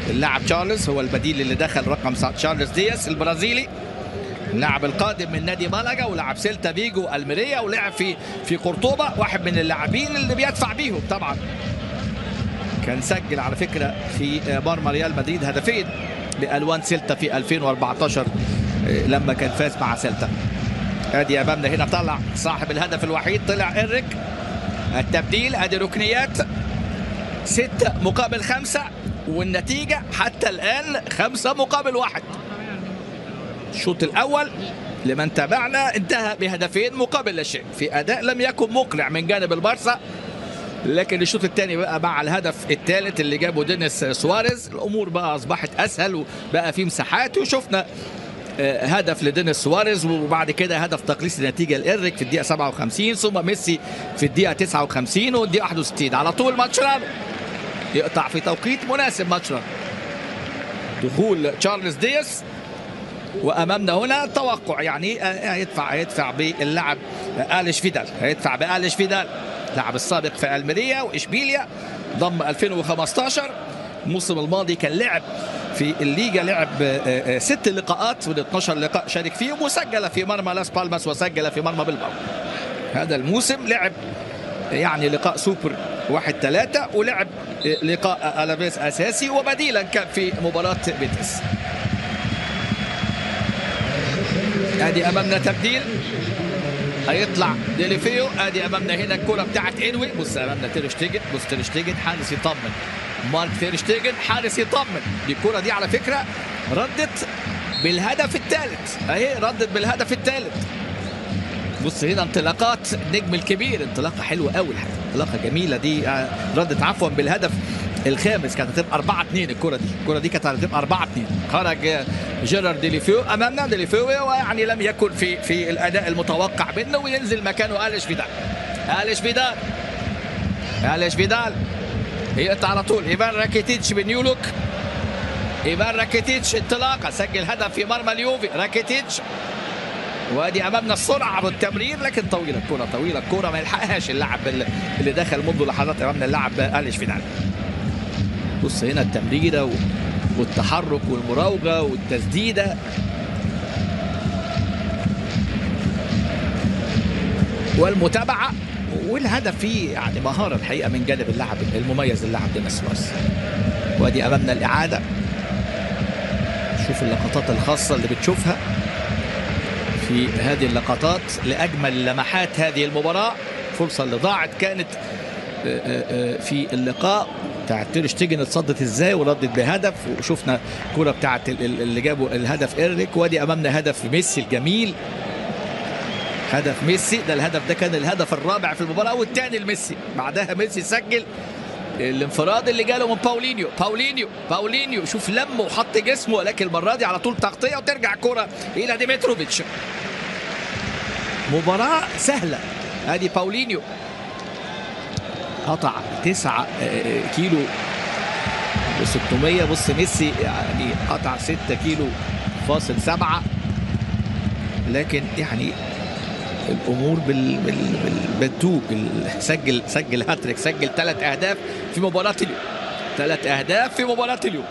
اللاعب تشارلز، هو البديل اللي دخل رقم تشارلز دياس البرازيلي، اللاعب القادم من نادي مالاجا ولعب سيلتا فيجو الميريا، ولعب في قرطبة، واحد من اللاعبين اللي بيدفع بيهم طبعا. كان سجل على فكرة في مرمى ريال مدريد هدفين بألوان سيلتا في 2014 لما كان فاز مع سيلتا. ادي امامنا هنا طلع صاحب الهدف الوحيد، طلع إريك. التبديل ادي ركنيات 6-5 والنتيجة حتى الآن 5-1. الشوط الأول لمن تابعنا انتهى بهدفين مقابل لا شيء، في أداء لم يكن مقنع من جانب البارسا. لكن الشوط الثاني بقى مع الهدف الثالث اللي جابه دينيس سواريز الأمور بقى أصبحت أسهل وبقى في مساحات، وشفنا هدف لدينيس سواريز وبعد كده هدف تقليص النتيجة لإريك في الدقيقة 57 ثم ميسي في الدقيقة 59 والدقيقة 61. على طول ماتشرانو يقطع في توقيت مناسب. ماتشرانو دخول تشارلز دياس، وامامنا هنا توقع يعني هيدفع باللاعب آليش فيدال، هيدفع بآليش فيدال لاعب السابق في الميريا واشبيليا، ضم 2015. الموسم الماضي كان لعب في الليجا، لعب 6 لقاءات من 12 لقاء شارك فيهم، وسجل في مرمى لاس بالماس وسجل في مرمى بلباو. هذا الموسم لعب يعني لقاء سوبر 1-3 ولعب لقاء ألافيس أساسي وبديلا كان في مباراة بيتس. ادي امامنا تبديل، هيطلع ديليفيو. ادي امامنا هنا الكرة بتاعت انوي. بص امامنا تير شتيجن، بص تير شتيجن حارس يطمن، مارك تير شتيجن حارس يطمن. دي الكرة دي على فكرة ردت بالهدف الثالث، اهي ردت بالهدف الثالث. بص هنا انطلاقات النجم الكبير، انطلاقة حلوة قوي، انطلاقة جميلة دي، ردت عفوا بالهدف الخامس. كانت هتبقى 4-2 الكرة دي كانت هتبقى 4-2. خرج جيرارد ديليفيو، امامنا ديليفيو ويعني لم يكن في الاداء المتوقع منه، وينزل مكانه آليش فيدال. آليش فيدال يقطع على طول. ايفان راكيتيتش بنيولوك، ايفان راكيتيتش انطلاقة سجل هدف في مرمى اليوفي. راكيتيتش، وادي امامنا السرعه والتمرير، لكن طويله الكره، طويله الكره ما يلحقهاش اللاعب اللي دخل منذ لحظات امامنا اللاعب آليش فيدال. بص هنا التمريره والتحرك والمراوغه والتسديده، والمتابعه والهدف فيه يعني مهاره الحقيقه من جانب اللاعب المميز اللاعب دينيس سواريز. وادي امامنا الاعاده، شوف اللقطات الخاصه اللي بتشوفها في هذه اللقطات لاجمل لمحات هذه المباراه. فرصه اللي ضاعت كانت في اللقاء بتاعت تير شتيجن، اتصدت ازاي وردت بهدف، وشفنا الكره بتاعت اللي جابوا الهدف إريك. وادي امامنا هدف ميسي الجميل، هدف ميسي ده، الهدف ده كان الهدف الرابع في المباراه والثاني لميسي. بعدها ميسي سجل الانفراد اللي جاله من باولينيو شوف لمه وحط جسمه، ولكن المره دي على طول تغطيه وترجع كره الى ديمتروفيتش. مباراه سهله. ادي باولينيو قطع 9 كيلو و600. بص ميسي يعني قطع 6 كيلو فاصل 7، لكن الامور بالتوب. سجل هاتريك، سجل 3 اهداف في مباراه اليوم، 3 اهداف في مباراه اليوم.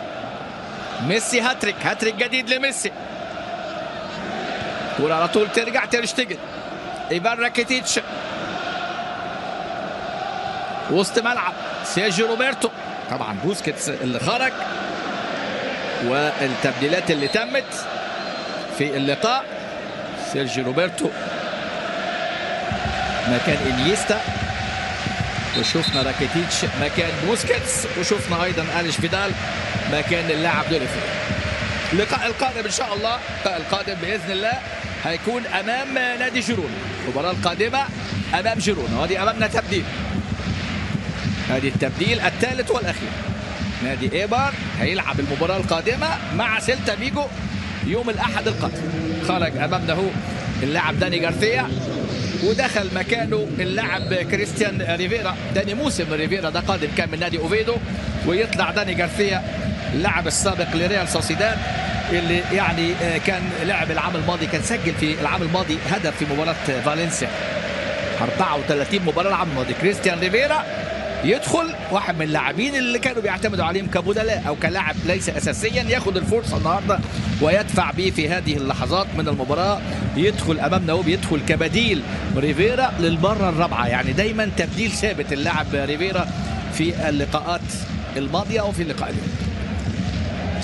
ميسي هاتريك جديد لميسي. كرة على طول ترجع تير شتيجن. ايفان راكيتيتش وسط ملعب، سيرجيو روبرتو، طبعا بوسكيتس اللي خرج، والتبديلات اللي تمت في اللقاء. سيرجيو روبرتو مكان انيستا، وشفنا راكيتيتش مكان بوسكيتس، وشفنا ايضا آليش فيدال مكان اللاعب ديليفيو. اللقاء القادم ان شاء الله، اللقاء القادم باذن الله هيكون امام نادي جيرونا. المباراه القادمه امام جيرونا. وادي امامنا تبديل، هذه التبديل الثالث والاخير. نادي ايبار هيلعب المباراه القادمه مع سيلتا فيجو يوم الاحد القادم. خرج امامنا هو اللاعب داني غارثيا، ودخل مكانه اللاعب كريستيان ريفيرا. داني موسم ريفيرا ده قادم كان من نادي اوفيدو، ويطلع داني غارثيا اللاعب السابق لريال سوسيداد اللي كان لعب العام الماضي، كان سجل في العام الماضي هدف في مباراه فالنسيا. 34 مباراه العام الماضي. كريستيان ريفيرا يدخل، واحد من اللاعبين اللي كانوا بيعتمدوا عليهم كبدلاء او كلاعب ليس اساسيا، ياخد الفرصه النهارده ويدفع به في هذه اللحظات من المباراه. يدخل امامنا وبيدخل كبديل ريفيرا للمره الرابعه، دايما تبديل ثابت اللاعب ريفيرا في اللقاءات الماضيه او في اللقاء اليوم.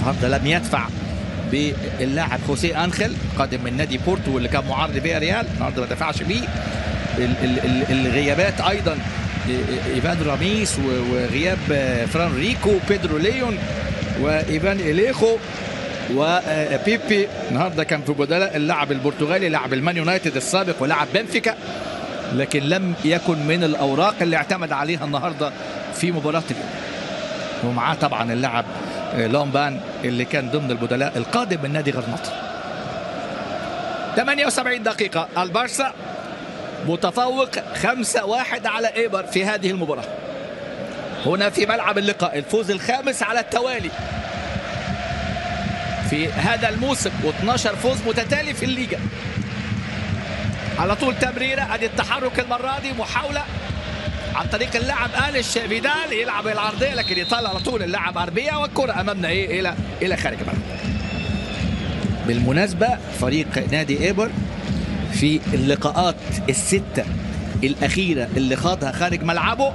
النهارده لم يدفع باللاعب خوسيه انخيل قادم من نادي بورتو واللي كان معارض فيا ريال، النهارده ما دفعش بيه. الغيابات ايضا ايفان راميس وغياب فران ريكو، بيدرو ليون وايفان إليخو وبيبي. النهارده كان في بدلاء اللاعب البرتغالي لاعب المان يونايتد السابق ولاعب بنفيكا، لكن لم يكن من الاوراق اللي اعتمد عليها النهارده في مباراه اليوم. ومعاه طبعا اللاعب لومبان اللي كان ضمن البدلاء القادم من نادي غرناطه. 78 دقيقه البارسا متفوق 5-1 على ايبر في هذه المباراه. هنا في ملعب اللقاء الفوز الخامس على التوالي في هذا الموسم و12 فوز متتالي في الليجا. على طول تمريره، ادي التحرك المره دي، محاوله عن طريق اللاعب أليش فيدال، يلعب العرضيه لكن يطلع على طول اللاعب اربيا، والكره امامنا الى خارج الملعب. بالمناسبه فريق نادي ايبر في اللقاءات الستة الأخيرة اللي خاضها خارج ملعبه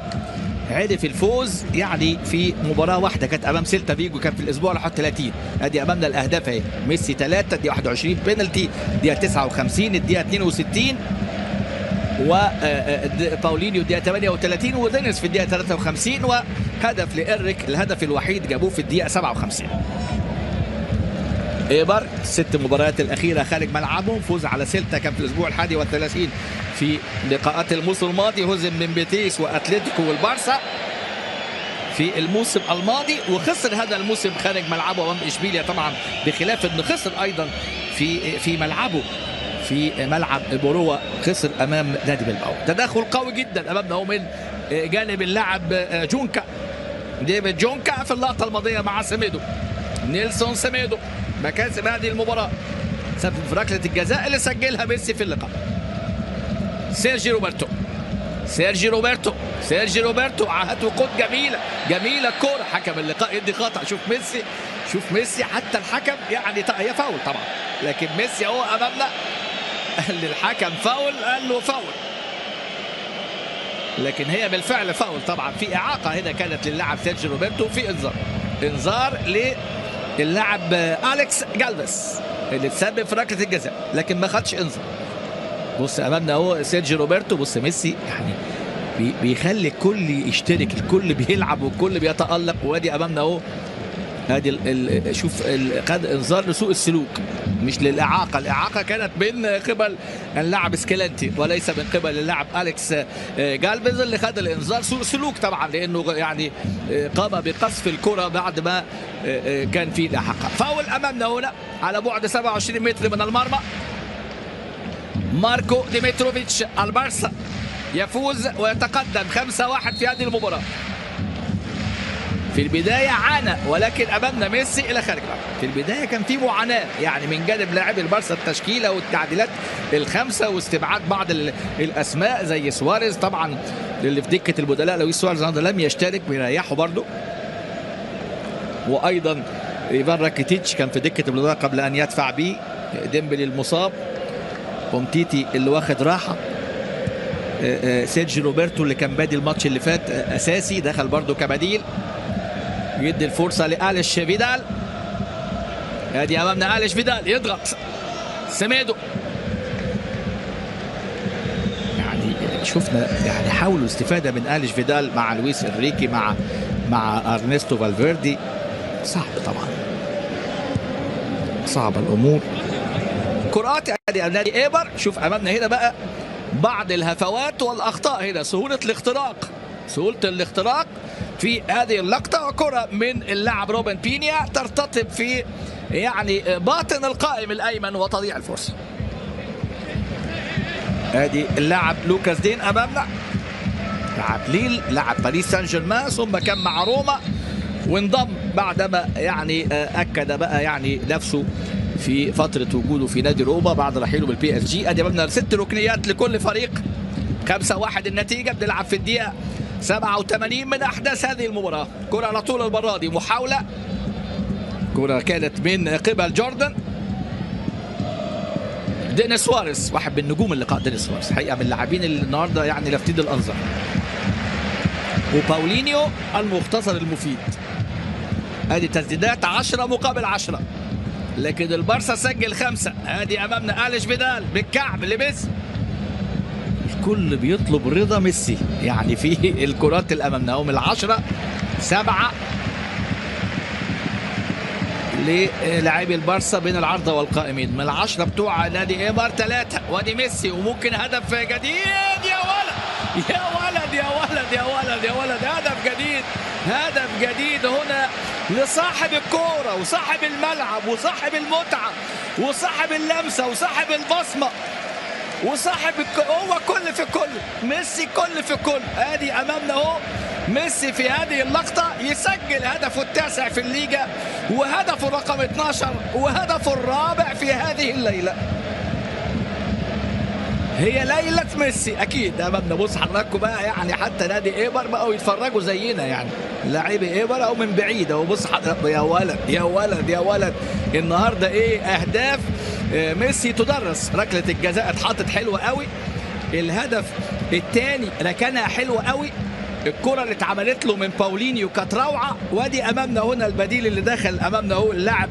عرف الفوز، يعني في مباراة واحدة كانت أمام سيلتا فيجو كان في الأسبوع ال 30. أدي أمامنا الأهداف أهي، ميسي 3 الدقيقة 21 بينالتي الدقيقة 59 الدقيقة 62 وباولينيو الدقيقة 38 ودينيس في الدقيقة 53 وهدف لإريك الهدف الوحيد جابوه في الدقيقة 57. ايبر 6 مباريات الاخيره خارج ملعبهم، فوز على سيلتا كان في الاسبوع ال 31 في لقاءات الموسم الماضي، هزم من بيتيس واتلتيكو والبارسا في الموسم الماضي، وخسر هذا الموسم خارج ملعبه امام اشبيليا طبعا، بخلاف انه خسر ايضا في ملعبه في ملعب بوروا، خسر امام نادي بلباو. تدخل قوي جدا امامنا هو من جانب اللاعب جونكا، ديفيد جونكا في اللقطه الماضيه مع سيميدو، نيلسون سيميدو مكاسب هذه المباراة، سبب في ركلة الجزاء اللي سجلها ميسي في اللقاء. سيرجي روبرتو عاهته قد جميلة الكورة، حكم اللقاء يدي خطأ. شوف ميسي حتى الحكم يعني هي فاول طبعا، لكن ميسي هو امامنا قال للحكم فاول، قال له فاول، لكن هي بالفعل فاول طبعا. في إعاقة هنا كانت للاعب سيرجي روبرتو، في انذار للاعب أليكس جالفيس اللي تسبب في ركلة الجزاء، لكن ما خدش انذار. بص امامنا اهو سيرجي روبرتو، بص ميسي يعني بيخلي الكل يشترك، الكل بيلعب والكل بيتألق، وادي امامنا اهو ادي شوف خد انذار لسوء السلوك مش للاعاقه، الاعاقه كانت من قبل اللاعب سكيلانتي وليس من قبل اللاعب أليكس جالفيز اللي خد الانذار. سوء سلوك طبعا لانه يعني قام بقصف الكره بعد ما كان في الاعاقه. فاول امامنا هنا على بعد 27 متر من المرمى. ماركو ديمتروفيتش، البارسا يفوز ويتقدم 5-1 في هذه المباراه. في البداية عانى، ولكن أمامنا ميسي إلى خارج الملعب. في البداية كان في معاناة يعني من جانب لاعبي البارسا، التشكيلة والتعديلات الخمسة واستبعاد بعض الأسماء زي سواريز طبعا اللي في دكة البدلاء. لويس سواريز هذا لم يشترك، بيريحه برضه، وأيضا إيفان راكيتيتش كان في دكة البدلاء قبل أن يدفع به. ديمبلي المصاب، بومتيتي اللي واخد راحة، سيرجي روبرتو اللي كان بادي الماتش اللي فات أساسي دخل برضه كبديل، يدي الفرصة لأليش فيدال. ادي امامنا أليش فيدال يضغط سيميدو، يعني شفنا يعني حاولوا الاستفادة من أليش فيدال مع لويس إنريكي مع أرنستو فالفيردي. صعب طبعا، صعب الأمور. كرات ادي نادي ايبر. شوف امامنا هنا بقى بعض الهفوات والأخطاء، هنا سهولة الاختراق في هذه اللقطة، وكرة من اللاعب روبن بينيا ترتطب في يعني باطن القائم الأيمن وتضيع الفرصة. ادي اللاعب لوكاس دين امامنا، لاعب ليل، لاعب باريس سان جيرمان، ثم كان مع روما وانضم بعدما يعني اكد بقى يعني نفسه في فترة وجوده في نادي روما بعد رحيله بالبي اس جي. ادي امامنا 6 ركنيات لكل فريق، 5-1 النتيجة. بنلعب في الدقيقة 87 من احداث هذه المباراة. كرة على طول المرة دي، محاولة، كرة كانت من قبل جوردن. دينيس سواريز واحد من نجوم اللقاء، دينيس سواريز حقيقة من اللاعبين اللي النهارده يعني لافتين الانظار. وباولينيو المختصر المفيد. ادي تسديدات 10 مقابل 10، لكن البارسا سجل 5. ادي امامنا اليش فيدال بالكعب لميسي. الكل بيطلب رضا ميسي يعني في الكرات اللي امامنا، هم ال10 7 للاعبي البارسا بين العارضه والقائمين، من ال10 بتوع نادي ايبر 3. وادي ميسي وممكن هدف جديد. يا ولد يا ولد يا ولد يا ولد يا ولد، هدف جديد، هدف جديد هنا لصاحب الكوره وصاحب الملعب وصاحب المتعه وصاحب اللمسه وصاحب البصمه وصاحب هو كل في كل، ميسي كل في كل. ادي امامنا اهو ميسي في هذه اللقطه يسجل هدفه التاسع في الليجا وهدفه رقم 12 وهدفه الرابع في هذه الليله. هي ليله ميسي اكيد امامنا. بص حضراتكم بقى، يعني حتى نادي ايبر بقوا يتفرجوا زينا، يعني لاعبي ايبر او من بعيد اهو. بص حضراتكم، يا ولد يا ولد يا ولد، النهارده ايه اهداف ميسي تدرس. ركله الجزاء اتحطت حلوه قوي، الهدف الثاني ركنها حلوه قوي، الكرة اللي اتعملت له من باولينيو كانت روعة. وادي امامنا هنا البديل اللي دخل امامنا هو اللاعب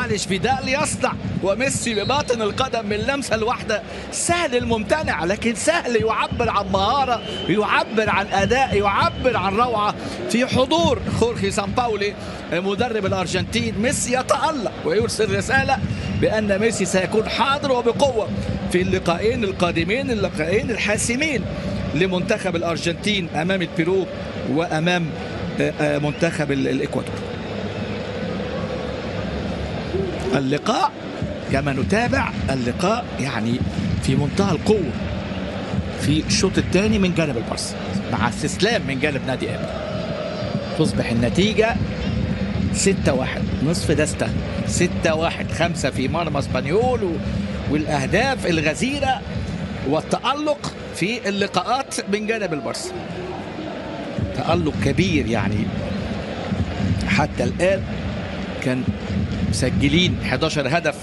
اليش فيدال يصنع، وميسي بباطن القدم من لمسة الواحدة. سهل الممتنع، لكن سهل يعبر عن مهارة، يعبر عن اداء، يعبر عن روعة في حضور خورخي سامباولي مدرب الارجنتين. ميسي يتألق ويرسل رسالة بان ميسي سيكون حاضر وبقوة في اللقاءين القادمين، اللقاءين الحاسمين لمنتخب الأرجنتين أمام البيرو وأمام منتخب الإكوادور. اللقاء كما نتابع اللقاء يعني في منتهى القوة في الشوط الثاني من جانب البارسا مع استسلام من جانب نادي ايبر. تصبح النتيجة 6-1 نصف دستة، 6-1، 5 في مرمى اسبانيول، والأهداف الغزيرة والتألق في اللقاءات من جانب البارسا. تألق كبير يعني، حتى الآن كان مسجلين 11 هدف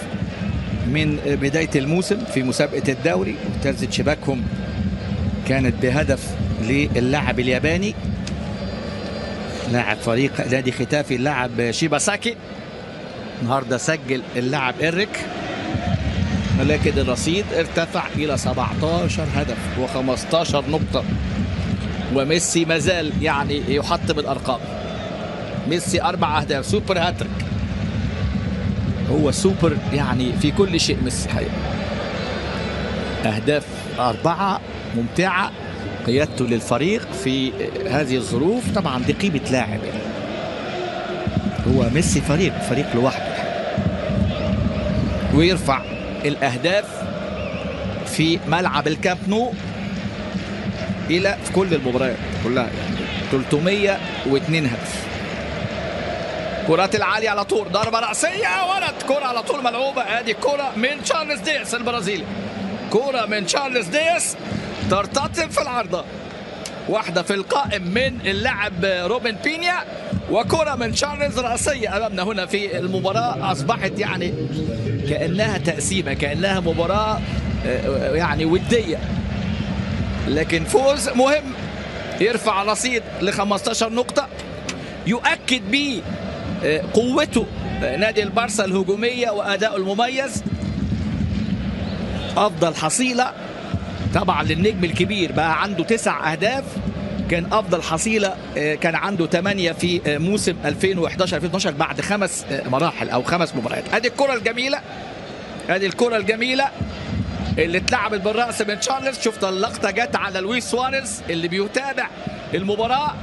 من بداية الموسم في مسابقة الدوري، وترزت شباكهم كانت بهدف للاعب الياباني لاعب فريق نادي ختافي اللاعب شيباساكي. النهارده سجل اللاعب إريك، ولكن الرصيد ارتفع إلى 17 هدف و15 نقطة، وميسي مازال يعني يحطم الأرقام. ميسي 4 أهداف، سوبر هاتريك، هو سوبر يعني في كل شيء. ميسي حقيقة أهداف 4 ممتعة، قيادته للفريق في هذه الظروف. طبعا دي قيمة لاعب يعني، هو ميسي فريق لوحده، ويرفع الأهداف في ملعب الكامب نو إلى في كل المباريات كلها يعني 302 هدف. كرات العالية على طول، ضربة رأسية ولد، كرة على طول ملعوبة. ادي كرة من تشارلز دياس البرازيلي، كرة من تشارلز دياس ترتطم في العارضة، واحدة في القائم من اللاعب روبن بينيا، وكرة من تشارلز رأسية أمامنا هنا في المباراة. أصبحت يعني كأنها تقسيمة، كأنها مباراة يعني ودية، لكن فوز مهم يرفع رصيد ل15 نقطة، يؤكد به قوته نادي البارسا الهجومية وأداءه المميز. أفضل حصيلة طبعا للنجم الكبير، بقى عنده 9 أهداف، كان أفضل حصيلة كان عنده 8 في موسم 2011-2012 بعد 5 مراحل أو 5 مباريات. أدي الكرة الجميلة، أدي الكرة الجميلة اللي اتلعبت بالرأس من تشارلز. شفت اللقطة جت على لويس سواريز اللي بيتابع المباراة،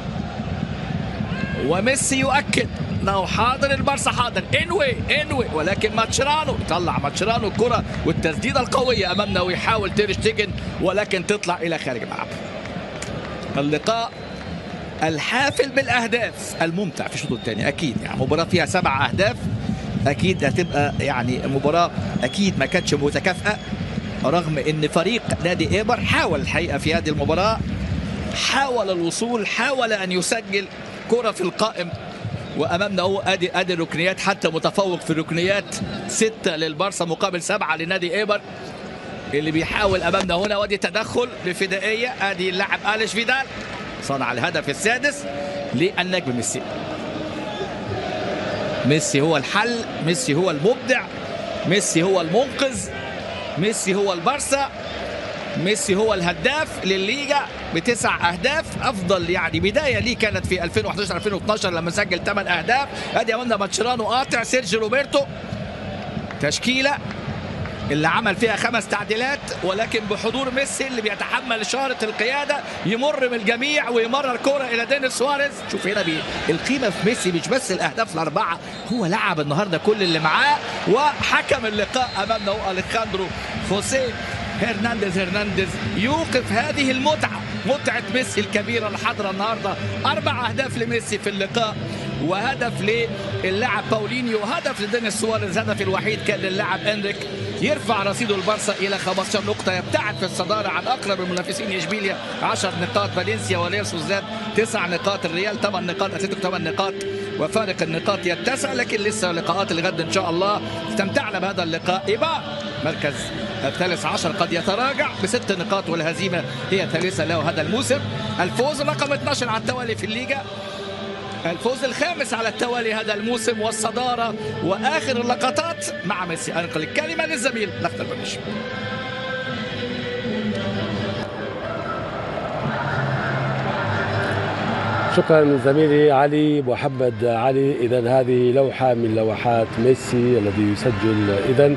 وميسي يؤكد انه حاضر، البارسا حاضر، انوي، ولكن ماتشيرانو يطلع ماتشيرانو الكرة والتسديدة القوية امامنا، ويحاول تير شتيجن ولكن تطلع الى خارج الملعب. اللقاء الحافل بالاهداف الممتع في الشوط الثاني اكيد، يعني مباراة فيها 7 اهداف اكيد هتبقى يعني مباراة اكيد ما كانتش متكافئة، رغم ان فريق نادي ايبر حاول الحقيقة في هذه المباراة، حاول الوصول، حاول ان يسجل كرة في القائم. وامامنا هو ادي الركنيات، حتى متفوق في الركنيات 6 للبارسا مقابل 7 لنادي ايبر اللي بيحاول امامنا هنا. وادي تدخل بفدائيه، ادي اللاعب اليش فيدال صنع الهدف السادس للنجم ميسي. ميسي هو الحل، ميسي هو المبدع، ميسي هو المنقذ، ميسي هو البارسا، ميسي هو الهداف للليجا ب9 أهداف. افضل يعني بدايه ليه كانت في 2011 2012 لما سجل 8 أهداف. ادي امامنا ماتشيرانو قاطع، سيرجيو روبرتو، تشكيله اللي عمل فيها 5 تعديلات، ولكن بحضور ميسي اللي بيتحمل إشارة القيادة، يمر من الجميع ويمرر كرة إلى دينيس سواريز. شوف هنا القيمة في ميسي مش بس الأهداف ال4، هو لعب النهارده كل اللي معاه. وحكم اللقاء أمامنا هو أليخاندرو خوسيه هرنانديز يوقف هذه المتعة، متعة ميسي الكبيرة اللي حاضرة النهارده. 4 أهداف لميسي في اللقاء، وهدف للاعب باولينيو، هدف لدينيس سواريز، هدف الوحيد كان للاعب انريك. يرفع رصيد البارسا الى 15 نقطه، يبتعد في الصداره عن اقرب المنافسين اشبيليا 10 نقاط، فالنسيا وريال سوسداد 9 نقاط، الريال 8 نقاط، اتلتيكو 8 نقاط، وفارق النقاط يتسع. لكن لسه لقاءات الغد ان شاء الله. استمتعنا بهذا اللقاء. يبقى مركز الثالث عشر قد يتراجع ب6 نقاط، والهزيمه هي ثالثه له هذا الموسم. الفوز رقم 12 على التوالي في الليجا، الفوز الخامس على التوالي هذا الموسم، والصدارة وآخر اللقطات مع ميسي. أنقل الكلمة للزميل لخت البرمش. شكرا زميلي علي محمد علي. إذا هذه لوحة من لوحات ميسي الذي يسجل إذا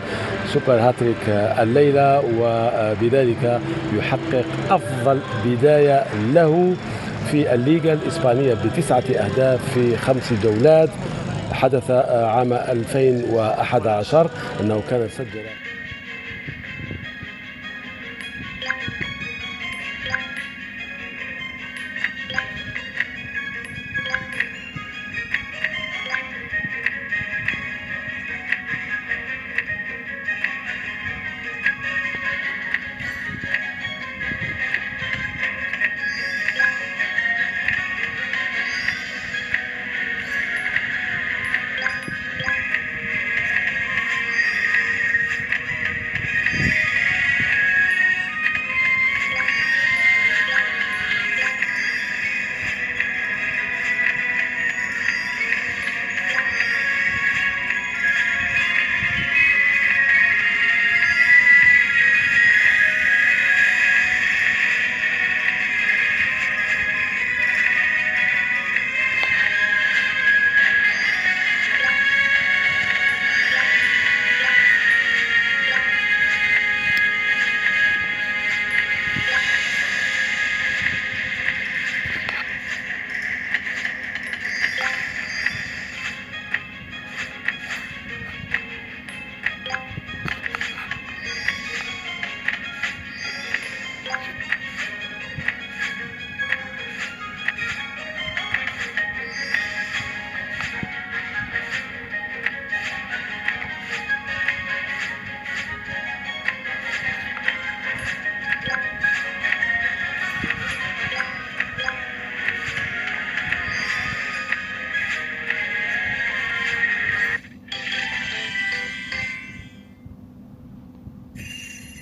سوبر هاتريك الليلة، وبذلك يحقق أفضل بداية له في الليغا الإسبانية ب9 أهداف في 5 جولات. حدث عام 2011 أنه كان سجل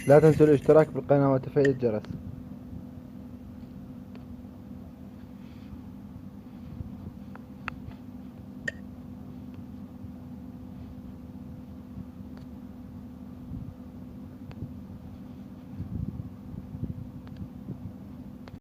لا تنسوا الاشتراك بالقناة وتفعيل الجرس.